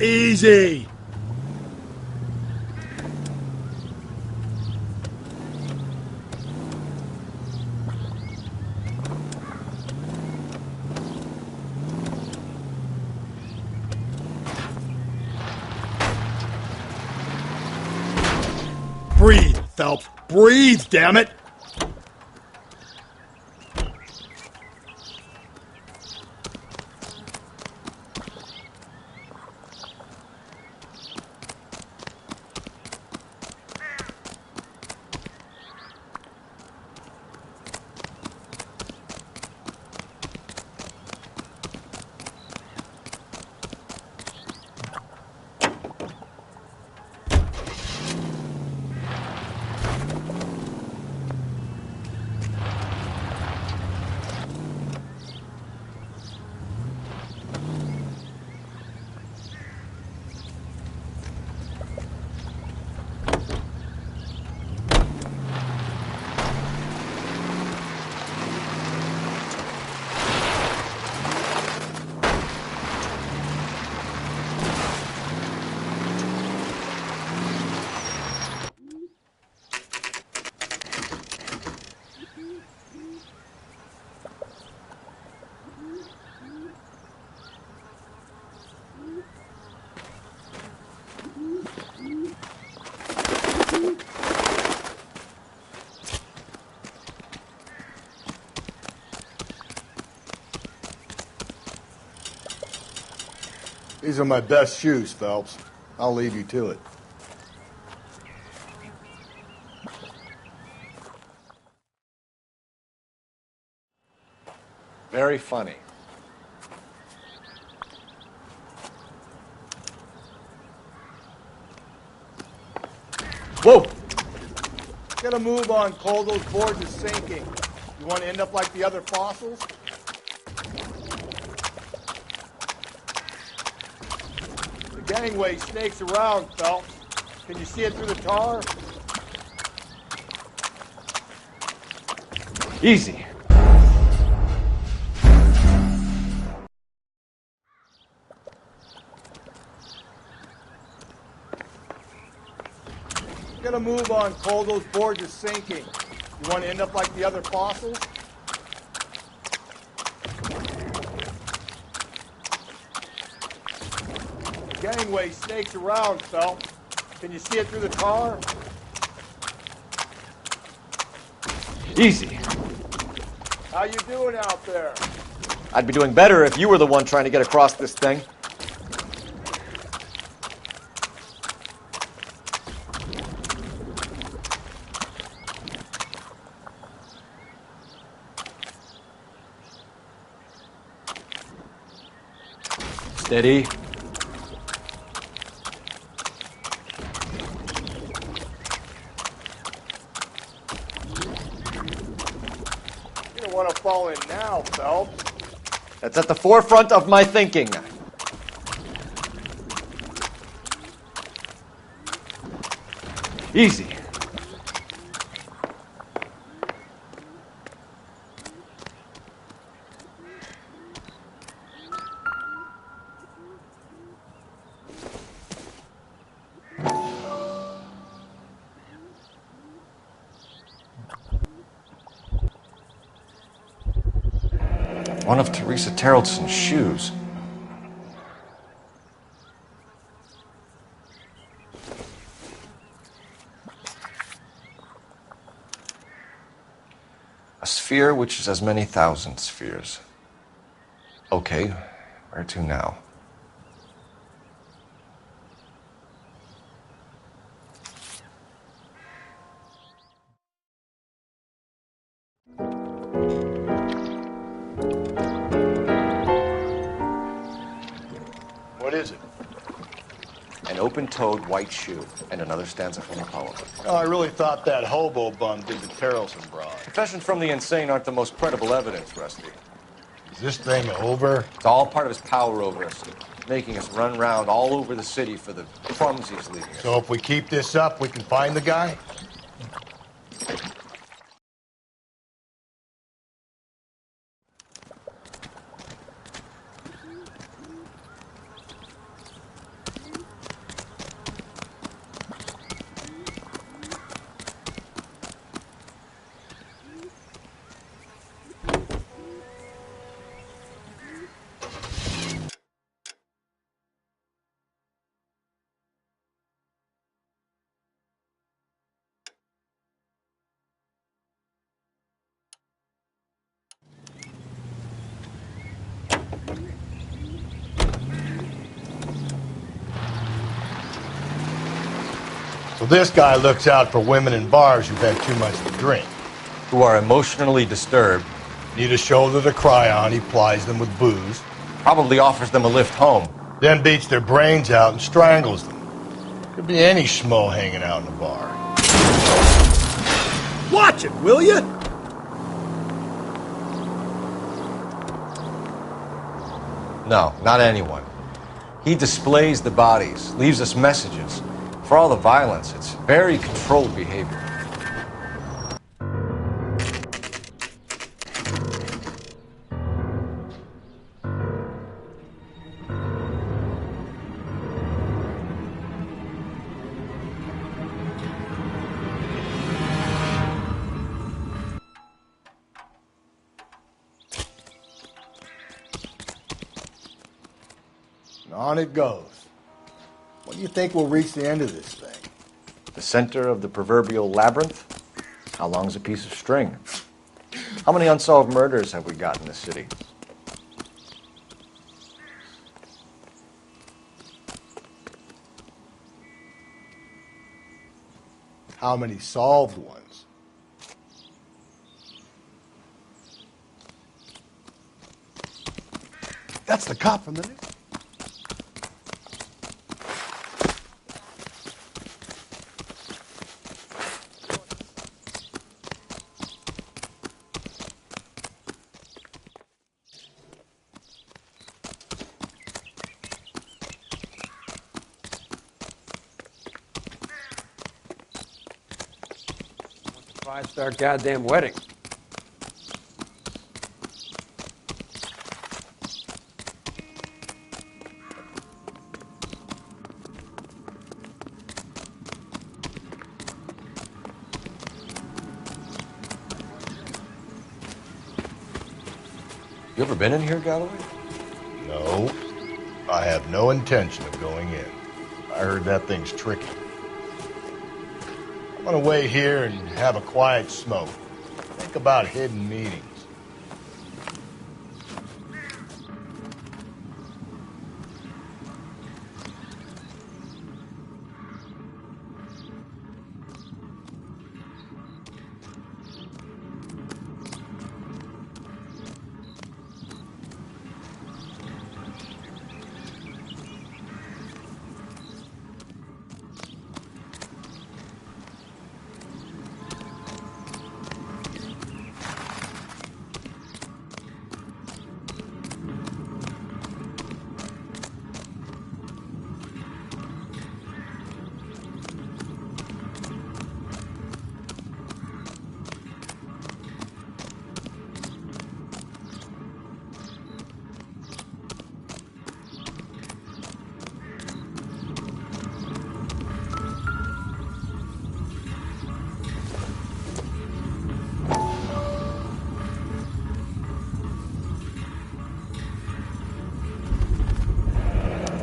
[SPEAKER 5] Easy! Breathe, Phelps. Breathe, damn it! These are my best shoes, Phelps. I'll leave you to it.
[SPEAKER 2] Very funny. Whoa!
[SPEAKER 5] Get a move on, Cole. Those boards are sinking. You want to end up like the other fossils? The gangway snakes around, Phelps. Can you see it through the tar?
[SPEAKER 2] Easy.
[SPEAKER 5] Get a move on, Cole. Those boards are sinking. You want to end up like the other fossils? The gangway snakes around, Phelps. Can you see it through the tar?
[SPEAKER 2] Easy.
[SPEAKER 5] How you doing out there?
[SPEAKER 2] I'd be doing better if you were the one trying to get across this thing. Steady.
[SPEAKER 5] You don't want to fall in now, Phelps.
[SPEAKER 2] That's at the forefront of my thinking. Easy. One of Teresa Terreldson's shoes. A sphere which is as many thousand spheres. Okay, where to now?
[SPEAKER 5] What is it?
[SPEAKER 2] An open-toed white shoe, and another stanza from the poem.
[SPEAKER 5] Oh, I really thought that hobo bum did the Terrelson broad.
[SPEAKER 2] Confessions from the insane aren't the most credible evidence, Rusty.
[SPEAKER 7] Is this thing over?
[SPEAKER 2] It's all part of his power over us, making us run around all over the city for the crumbs he's leaving us.
[SPEAKER 7] So if we keep this up, we can find the guy? So this guy looks out for women in bars who've had too much to drink.
[SPEAKER 2] Who are emotionally disturbed.
[SPEAKER 7] Need a shoulder to cry on, he plies them with booze.
[SPEAKER 2] Probably offers them a lift home.
[SPEAKER 7] Then beats their brains out and strangles them. Could be any schmo hanging out in a bar.
[SPEAKER 5] Watch it, will you?
[SPEAKER 2] No, not anyone. He displays the bodies, leaves us messages. For all the violence, it's very controlled behavior.
[SPEAKER 7] And on it goes. When do you think we'll reach the end of this thing?
[SPEAKER 2] The center of the proverbial labyrinth? How long's a piece of string? How many unsolved murders have we got in this city?
[SPEAKER 7] How many solved ones? That's the cop from the news.
[SPEAKER 11] Five-star goddamn wedding.
[SPEAKER 2] You ever been in here, Galloway?
[SPEAKER 7] No. I have no intention of going in. I heard that thing's tricky. I'm gonna wait here and have a quiet smoke. Think about hidden meetings.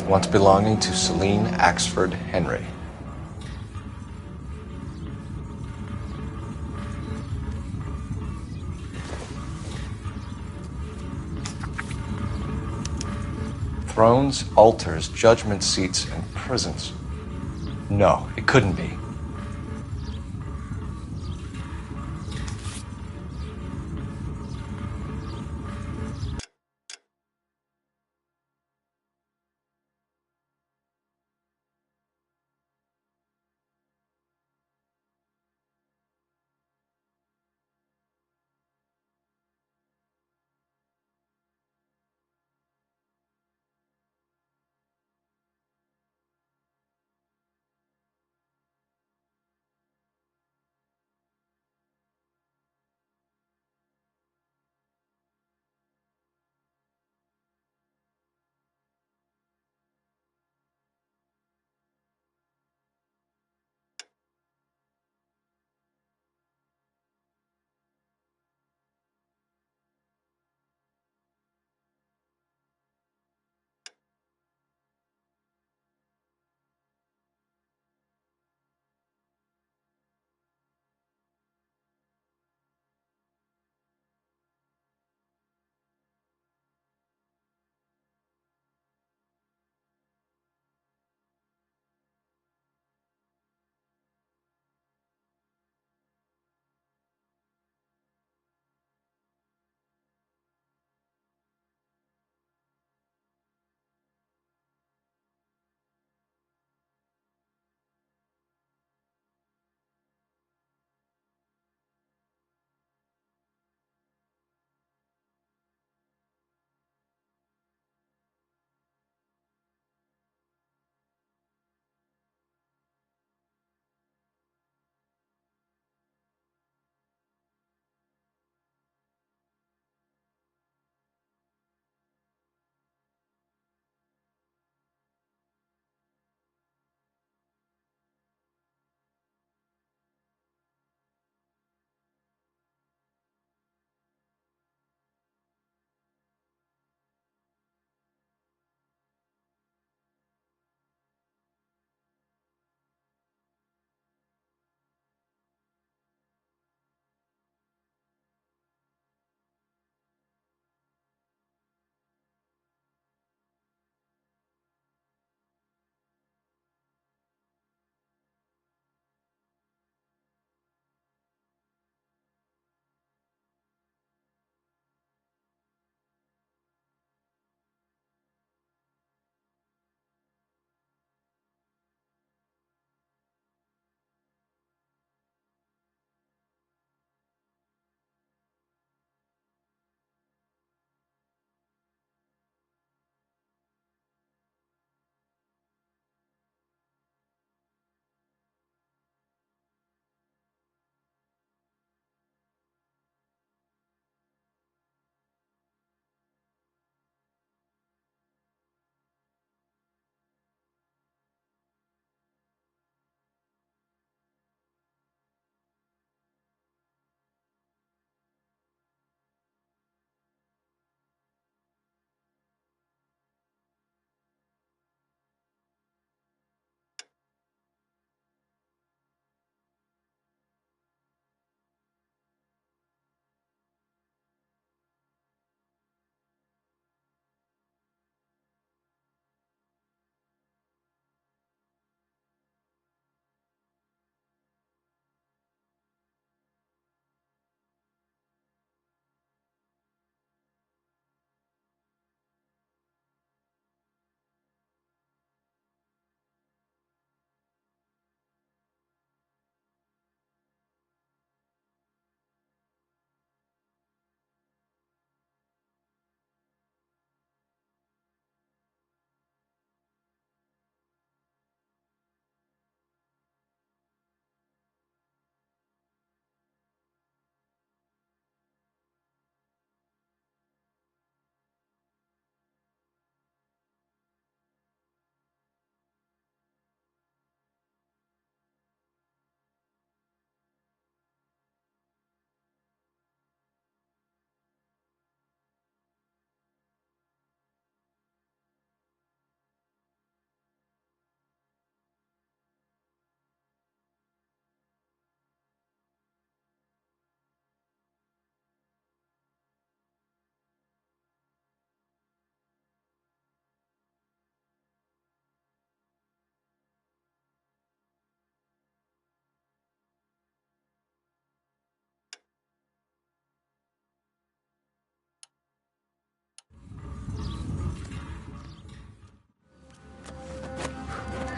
[SPEAKER 2] Once belonging to Celine Axford Henry. Thrones, altars, judgment seats, and prisons. No, it couldn't be.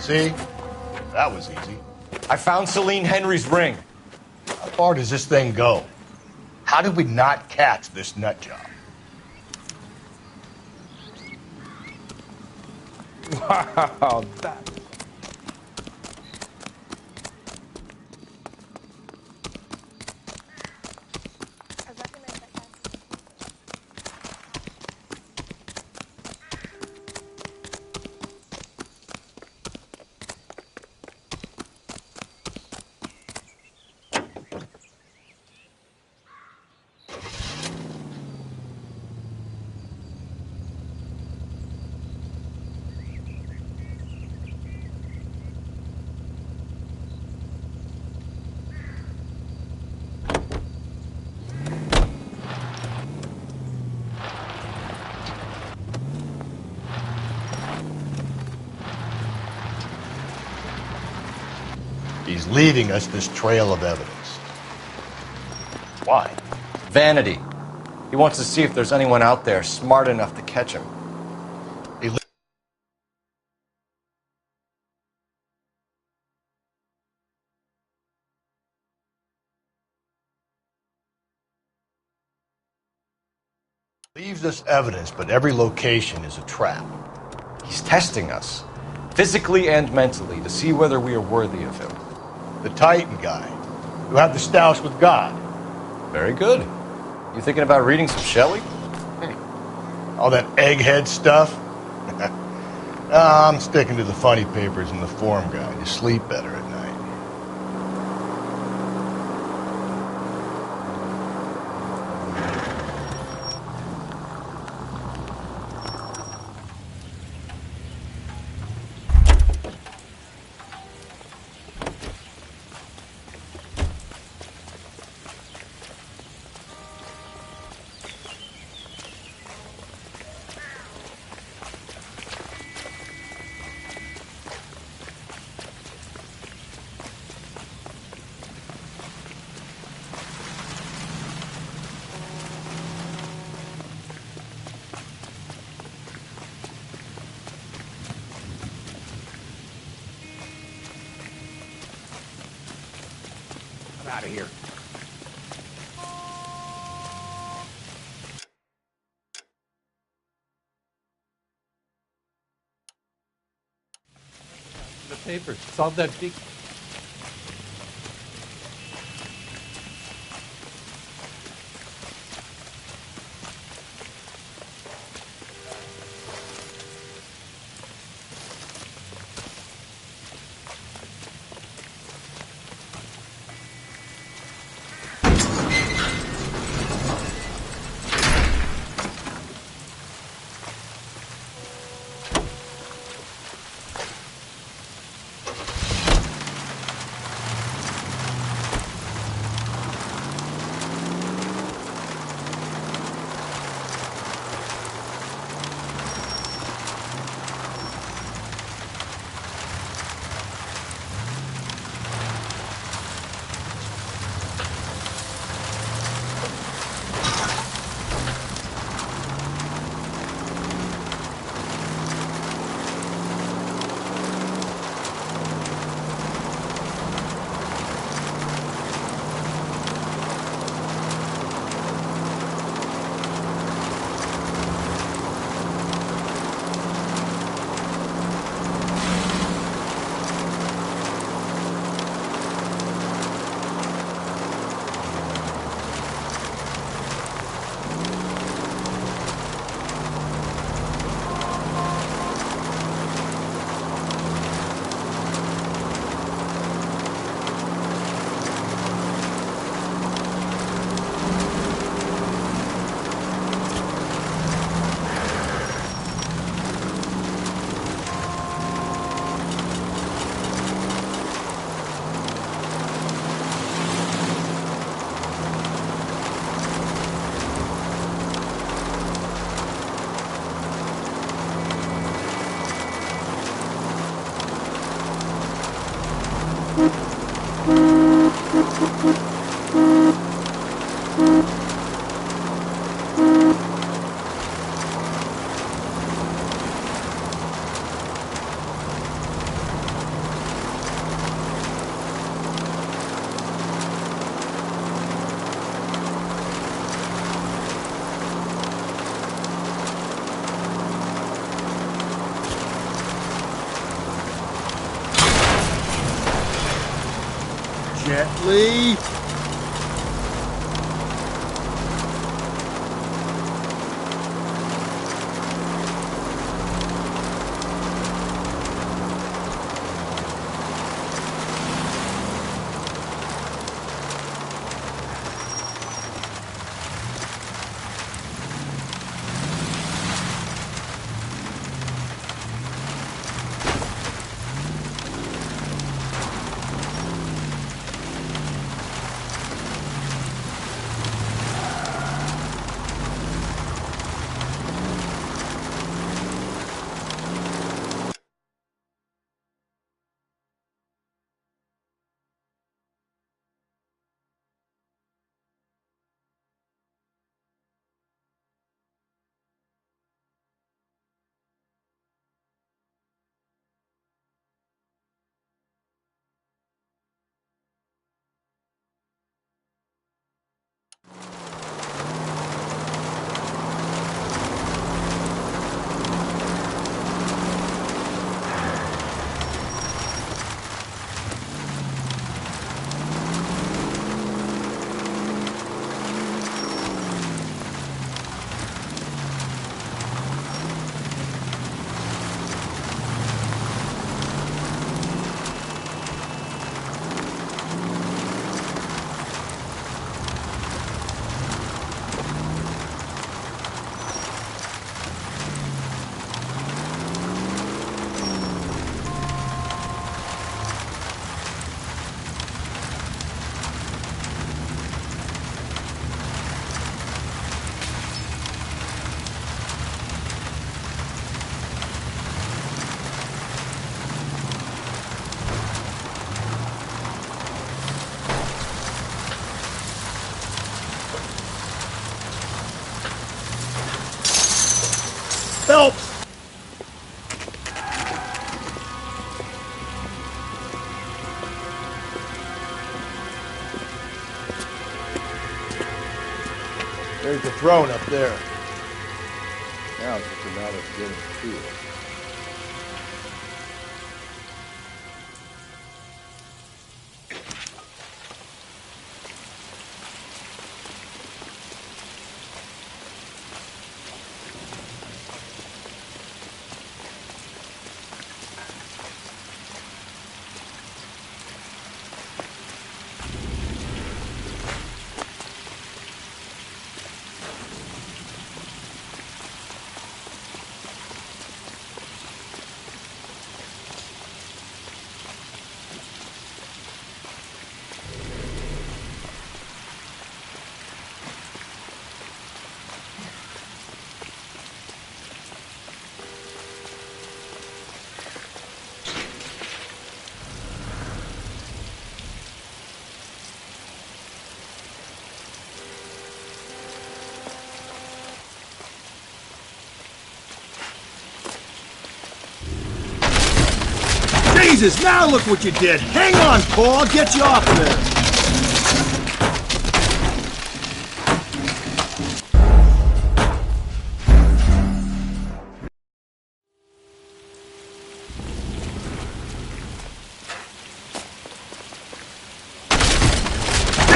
[SPEAKER 7] See? That was easy.
[SPEAKER 2] I found Celine Henry's ring.
[SPEAKER 7] How far does this thing go? How did we not catch this nut job?
[SPEAKER 11] Wow, that.
[SPEAKER 7] He's leaving us this trail of evidence. Why?
[SPEAKER 2] Vanity. He wants to see if there's anyone out there smart enough to catch him.
[SPEAKER 7] He leaves us evidence, but every location is a trap.
[SPEAKER 2] He's testing us, physically and mentally, to see whether we are worthy of him.
[SPEAKER 7] The Titan guy, who had the stoush with God.
[SPEAKER 2] Very good. You thinking about reading some Shelley?
[SPEAKER 7] All that egghead stuff? I'm sticking to the funny papers and the form guide. You sleep better at night.
[SPEAKER 11] Out of here.
[SPEAKER 22] The papers. Solve that big.
[SPEAKER 5] Lee! Phelps!
[SPEAKER 15] There's the throne up there.
[SPEAKER 11] Now it's just a matter of getting to it.
[SPEAKER 5] Jesus, now look what you did! Hang on, Paul, I'll get you off of there!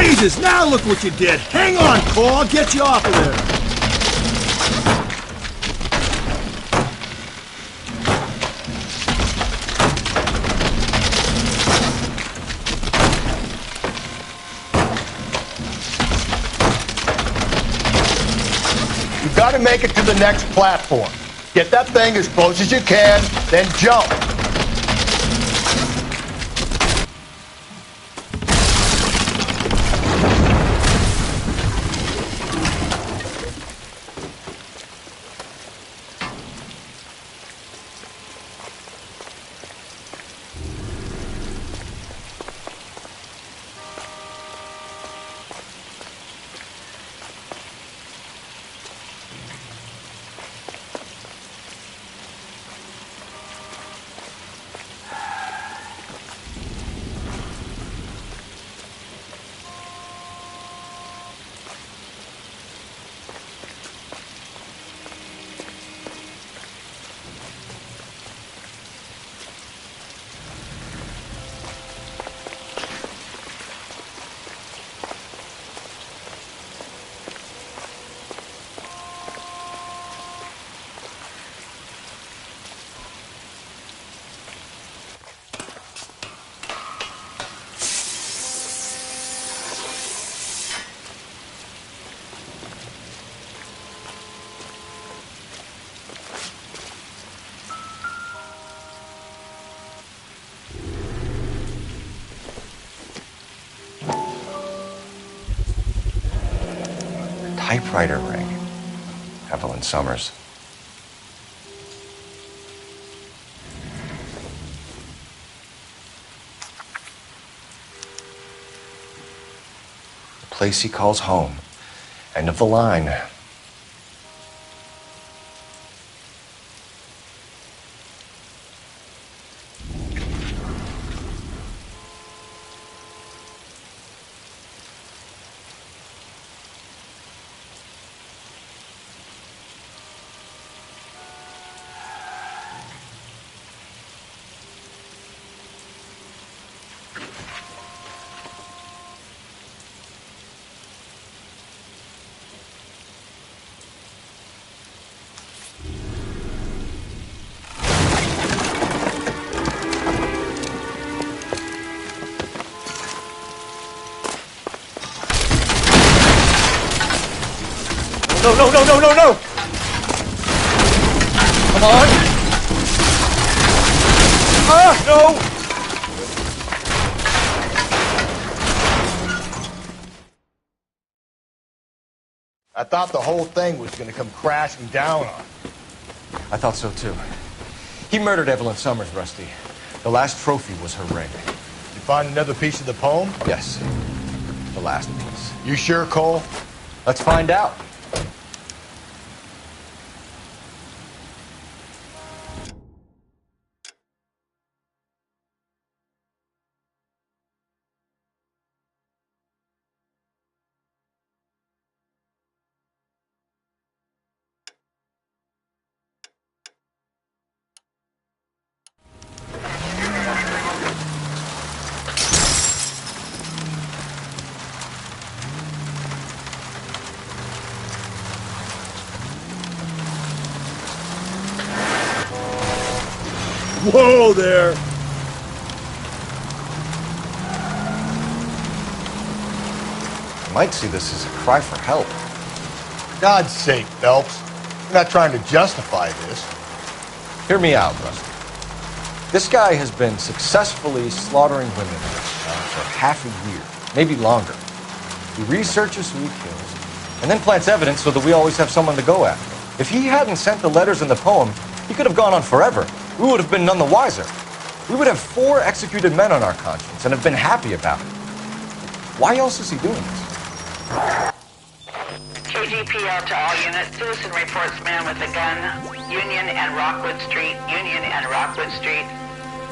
[SPEAKER 5] Jesus, now look what you did! Hang on, Paul, I'll get you off of there!
[SPEAKER 15] Got to make it to the next platform. Get that thing as close as you can, then jump.
[SPEAKER 2] typewriter ring. Evelyn Summers. The place he calls home. End of the line.
[SPEAKER 21] No, no, no, no, no, no! Come on! Ah, no!
[SPEAKER 7] I thought the whole thing was gonna come crashing down on him.
[SPEAKER 2] I thought so too. He murdered Evelyn Summers, Rusty. The last trophy was her ring.
[SPEAKER 7] You find another piece of the poem?
[SPEAKER 2] Yes. The last piece.
[SPEAKER 7] You sure, Cole?
[SPEAKER 2] Let's find out.
[SPEAKER 5] Whoa there!
[SPEAKER 2] You might see this as a cry for help.
[SPEAKER 7] God's sake, Phelps. You're not trying to justify this.
[SPEAKER 2] Hear me out, Rusty. This guy has been successfully slaughtering women for half a year, maybe longer. He researches who he kills, and then plants evidence so that we always have someone to go after. If he hadn't sent the letters in the poem, he could have gone on forever. We would have been none the wiser. We would have 4 executed men on our conscience and have been happy about it. Why else is he doing this?
[SPEAKER 10] KGPL to all units. Citizen reports man with a gun. Union and Rockwood Street. Union and Rockwood Street.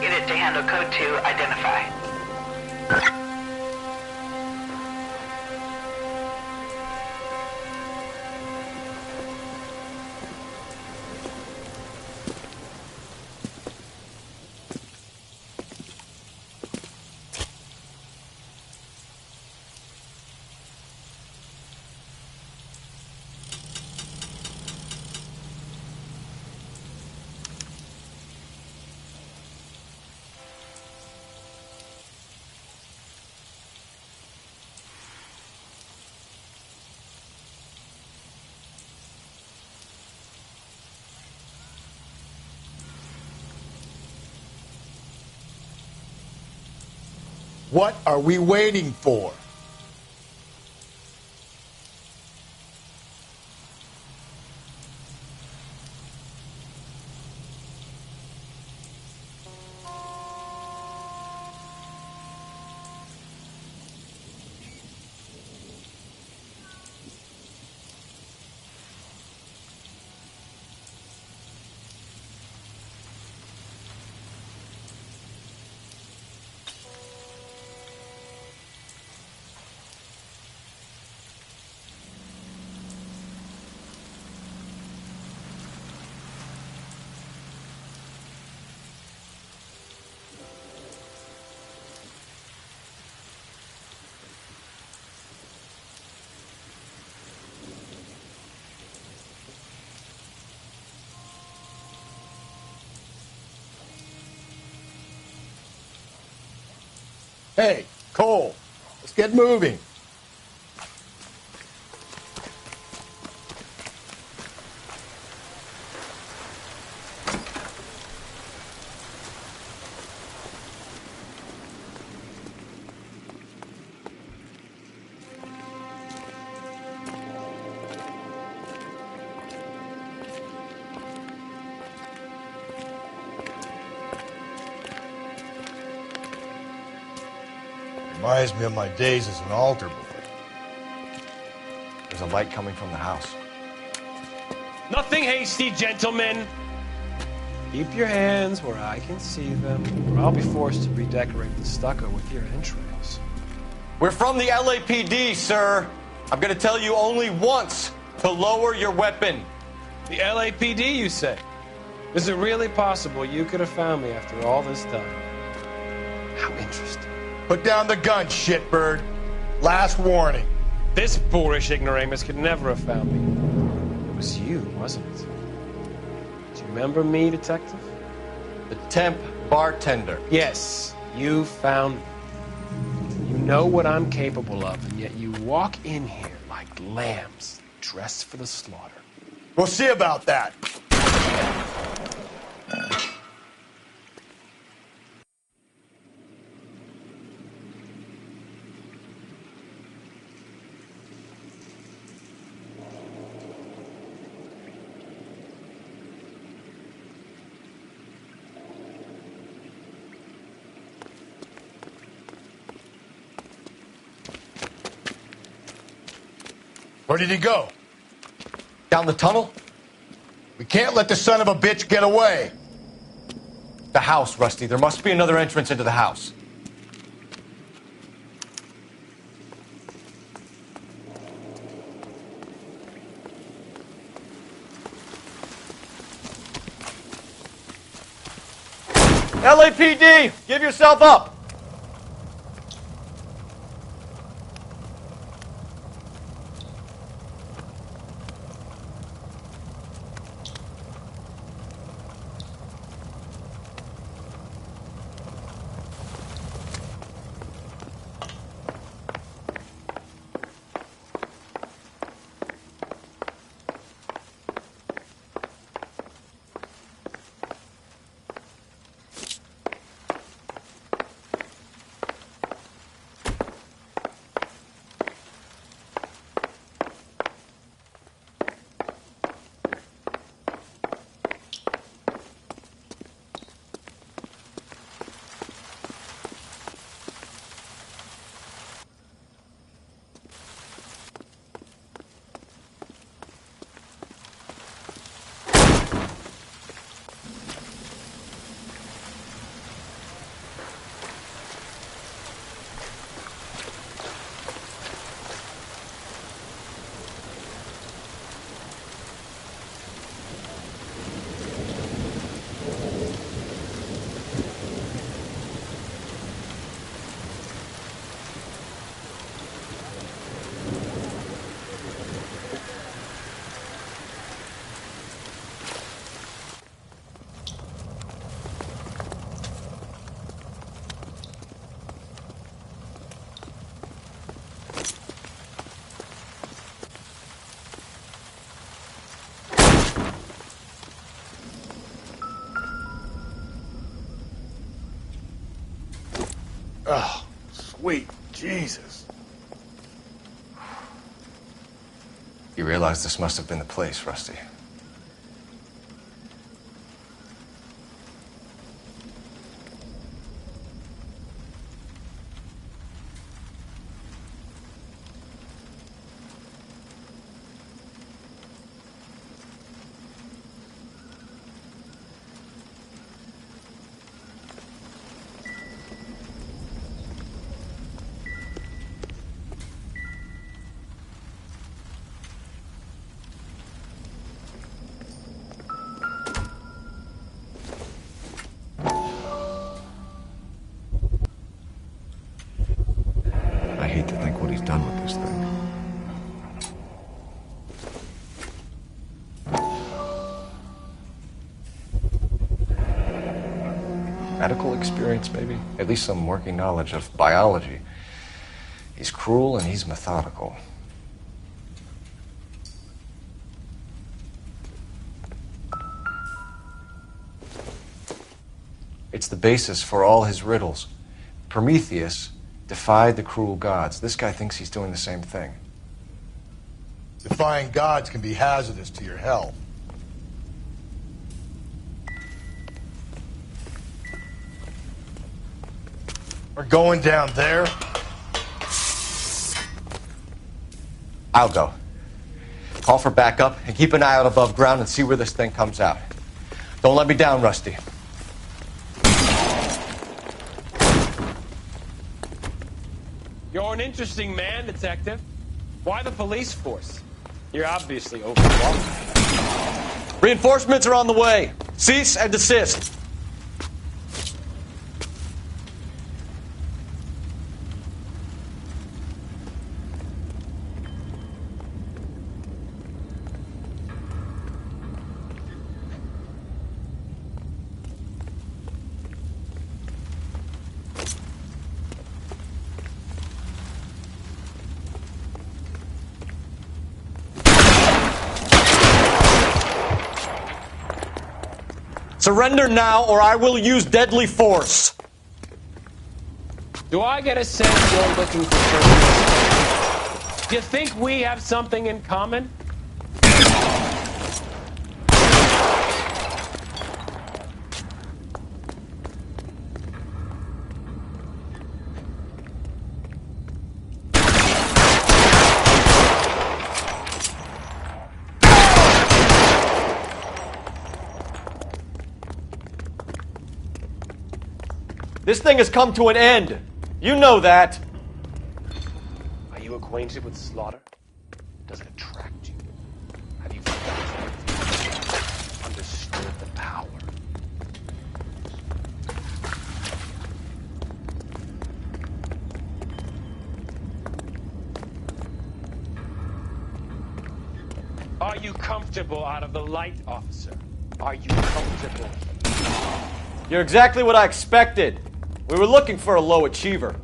[SPEAKER 10] Unit to handle code 2. Identify.
[SPEAKER 7] What are we waiting for? Hey, Cole, let's get moving. Reminds me of my days as an altar boy.
[SPEAKER 2] There's a light coming from the house.
[SPEAKER 22] Nothing hasty, gentlemen. Keep your hands where I can see them, or I'll be forced to redecorate the stucco with your entrails.
[SPEAKER 2] We're from the LAPD, sir. I'm gonna tell you only once to lower your weapon.
[SPEAKER 22] The LAPD, you say? Is it really possible you could have found me after all this time? How interesting.
[SPEAKER 7] Put down the gun, shitbird. Last warning.
[SPEAKER 22] This boorish ignoramus could never have found me. It was you, wasn't it? Do you remember me, detective?
[SPEAKER 2] The temp bartender.
[SPEAKER 22] Yes, you found me. You know what I'm capable of, and yet you walk in here like lambs dressed for the slaughter.
[SPEAKER 7] We'll see about that. Where did he go?
[SPEAKER 2] Down the tunnel?
[SPEAKER 7] We can't let the son of a bitch get away.
[SPEAKER 2] The house, Rusty. There must be another entrance into the house. LAPD! Give yourself up!
[SPEAKER 7] Oh, sweet Jesus.
[SPEAKER 2] You realize this must have been the place, Rusty. I hate to think what he's done with this thing. Medical experience, maybe? At least some working knowledge of biology. He's cruel and he's methodical. It's the basis for all his riddles. Prometheus defied the cruel gods. This guy thinks he's doing the same thing.
[SPEAKER 7] Defying gods can be hazardous to your health. We're going down there?
[SPEAKER 2] I'll go. Call for backup and keep an eye out above ground and see where this thing comes out. Don't let me down, Rusty.
[SPEAKER 22] You're an interesting man, Detective. Why the police force? You're obviously overwhelmed.
[SPEAKER 2] Reinforcements are on the way. Cease and desist. Surrender now, or I will use deadly force.
[SPEAKER 22] Do I get a sense you're looking for something? Do you think we have something in common?
[SPEAKER 2] This thing has come to an end. You know that.
[SPEAKER 22] Are you acquainted with slaughter? Does it attract you? Have you understood the power? Are you comfortable out of the light, officer? Are you comfortable?
[SPEAKER 2] You're exactly what I expected. We were looking for a low achiever.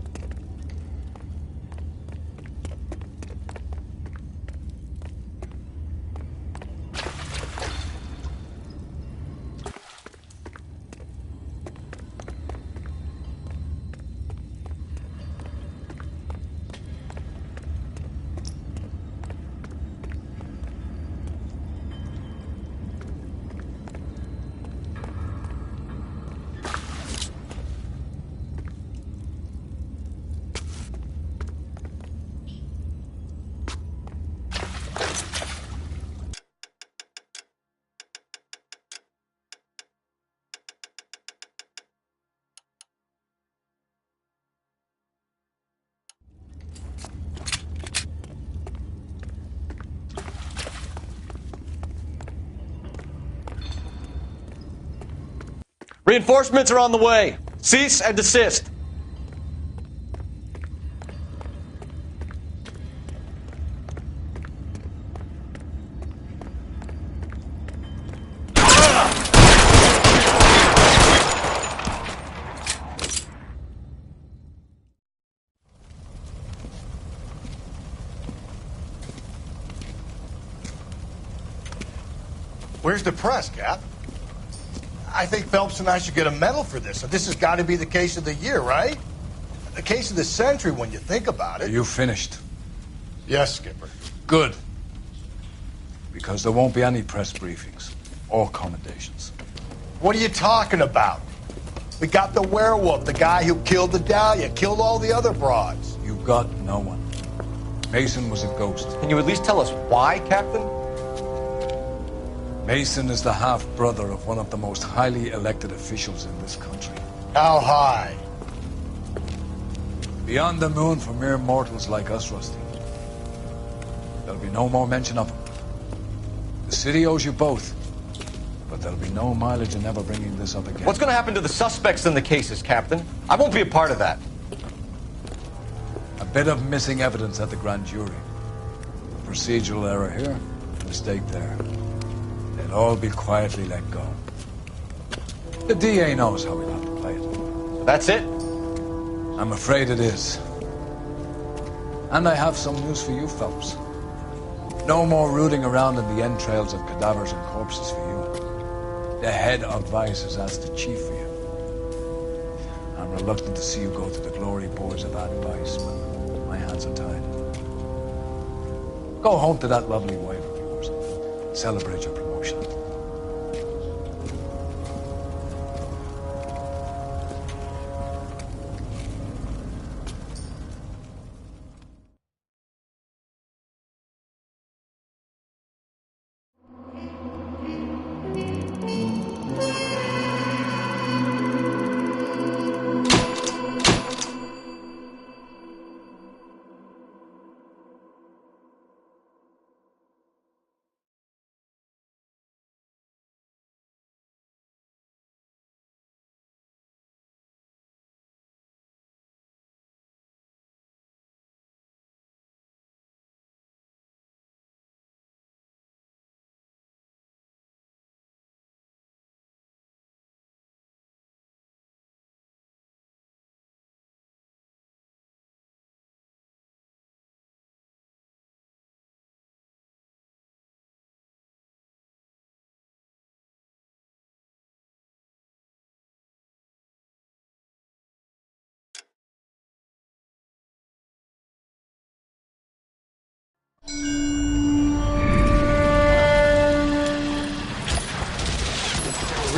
[SPEAKER 2] Reinforcements are on the way. Cease and desist.
[SPEAKER 7] Where's the press, Cap? I think Phelps and I should get a medal for this. This has got to be the case of the year, right? The case of the century when you think about it.
[SPEAKER 20] You finished?
[SPEAKER 7] Yes, Skipper.
[SPEAKER 20] Good. Because there won't be any press briefings or commendations.
[SPEAKER 7] What are you talking about? We got the werewolf, the guy who killed the Dahlia, killed all the other broads.
[SPEAKER 20] You got no one. Mason was a ghost.
[SPEAKER 2] Can you at least tell us why, Captain?
[SPEAKER 20] Mason is the half-brother of one of the most highly elected officials in this country.
[SPEAKER 7] How high?
[SPEAKER 20] Beyond the moon for mere mortals like us, Rusty. There'll be no more mention of him. The city owes you both, but there'll be no mileage in ever bringing this up again.
[SPEAKER 2] What's going to happen to the suspects in the cases, Captain? I won't be a part of that.
[SPEAKER 20] A bit of missing evidence at the grand jury. A procedural error here, a mistake there. They'll all be quietly let go. The DA knows how we'll have to play it.
[SPEAKER 2] That's it?
[SPEAKER 20] I'm afraid it is. And I have some news for you, Phelps. No more rooting around in the entrails of cadavers and corpses for you. The head of Vice has asked the chief for you. I'm reluctant to see you go to the glory boys of advice, but my hands are tied. Go home to that lovely wife of yours. Celebrate your promotion.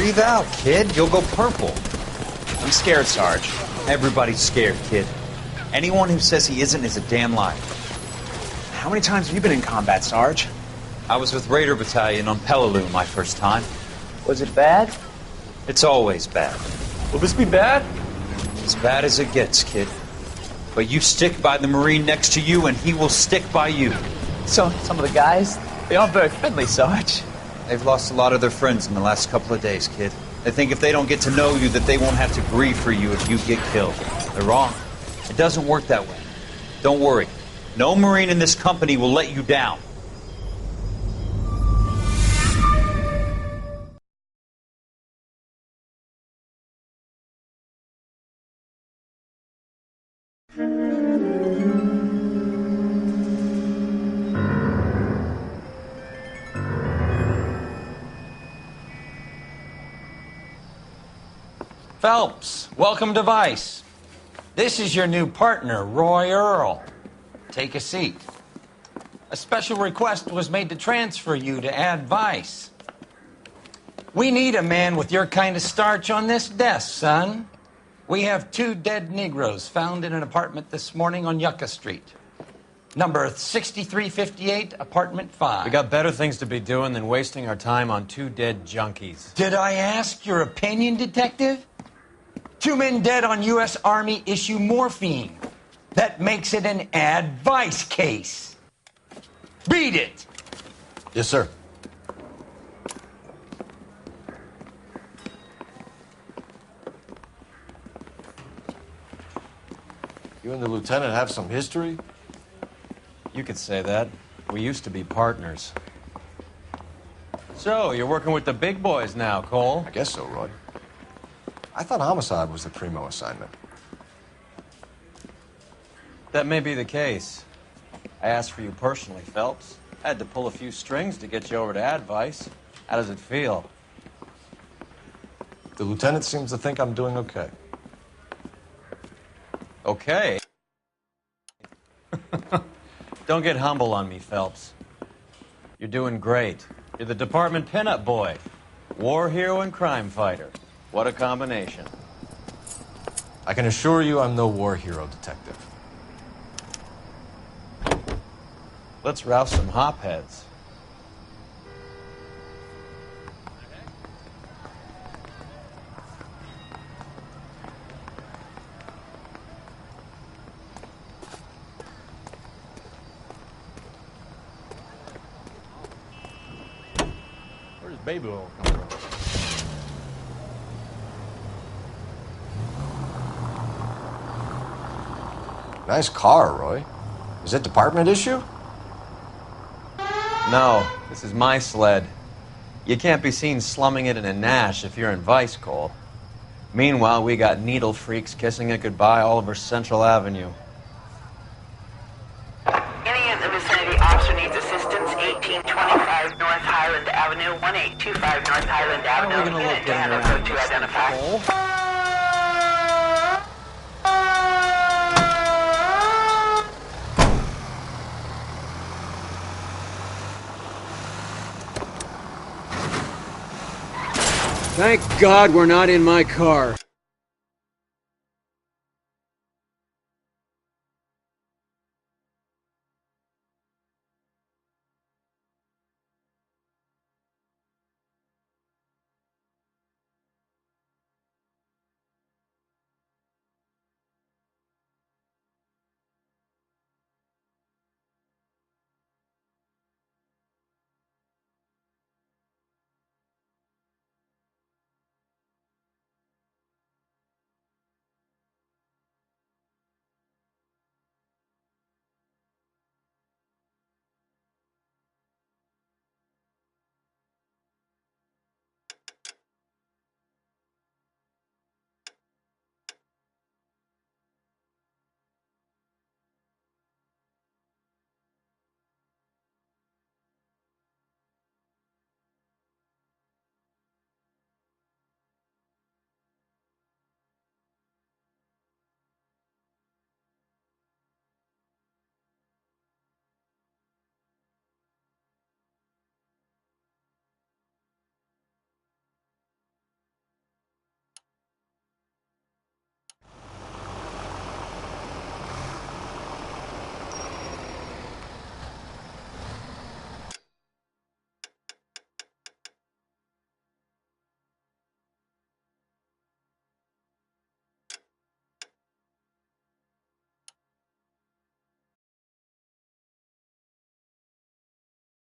[SPEAKER 13] Breathe out, kid. You'll go purple. I'm scared, Sarge. Everybody's scared, kid. Anyone who says he isn't is a damn liar.
[SPEAKER 6] How many times have you been in combat, Sarge?
[SPEAKER 13] I was with Raider Battalion on Peleliu my first time.
[SPEAKER 6] Was it bad?
[SPEAKER 13] It's always bad.
[SPEAKER 22] Will this be bad?
[SPEAKER 13] As bad as it gets, kid. But you stick by the Marine next to you, and he will stick by you.
[SPEAKER 6] So, some of the guys, they aren't very friendly, Sarge.
[SPEAKER 13] They've lost a lot of their friends in the last couple of days, kid. They think if they don't get to know you, that they won't have to grieve for you if you get killed. They're wrong. It doesn't work that way. Don't worry. No Marine in this company will let you down.
[SPEAKER 18] Phelps, welcome to Vice. This is your new partner, Roy Earl. Take a seat. A special request was made to transfer you to Ad Vice. We need a man with your kind of starch on this desk, son. We have 2 dead Negroes found in an apartment this morning on Yucca Street. Number 6358, apartment 5.
[SPEAKER 16] We got better things to be doing than wasting our time on 2 dead junkies.
[SPEAKER 18] Did I ask your opinion, detective? 2 men dead on U.S. Army issue morphine. That makes it an Ad Vice case. Beat it!
[SPEAKER 2] Yes, sir. You and the lieutenant have some history?
[SPEAKER 16] You could say that. We used to be partners. So, you're working with the big boys now, Cole?
[SPEAKER 2] I guess so, Roy. I thought homicide was the primo assignment.
[SPEAKER 16] That may be the case. I asked for you personally, Phelps. I had to pull a few strings to get you over to Advice. How does it feel?
[SPEAKER 2] The lieutenant seems to think I'm doing okay.
[SPEAKER 16] Okay. Don't get humble on me, Phelps. You're doing great. You're the department pinup boy. War hero and crime fighter. What a combination.
[SPEAKER 2] I can assure you I'm no war hero, detective.
[SPEAKER 16] Let's rouse some hopheads.
[SPEAKER 22] Where's baby oil come from?
[SPEAKER 2] Nice car, Roy. Is it department issue?
[SPEAKER 16] No, this is my sled. You can't be seen slumming it in a Nash if you're in Vice, Cole. Meanwhile, we got needle freaks kissing it goodbye all over Central Avenue.
[SPEAKER 10] Any in the vicinity officer needs assistance, 1825 North Highland Avenue, 1825 North Highland Avenue.
[SPEAKER 16] How are we going to look down around
[SPEAKER 10] to identify.
[SPEAKER 23] Thank God we're not in my car.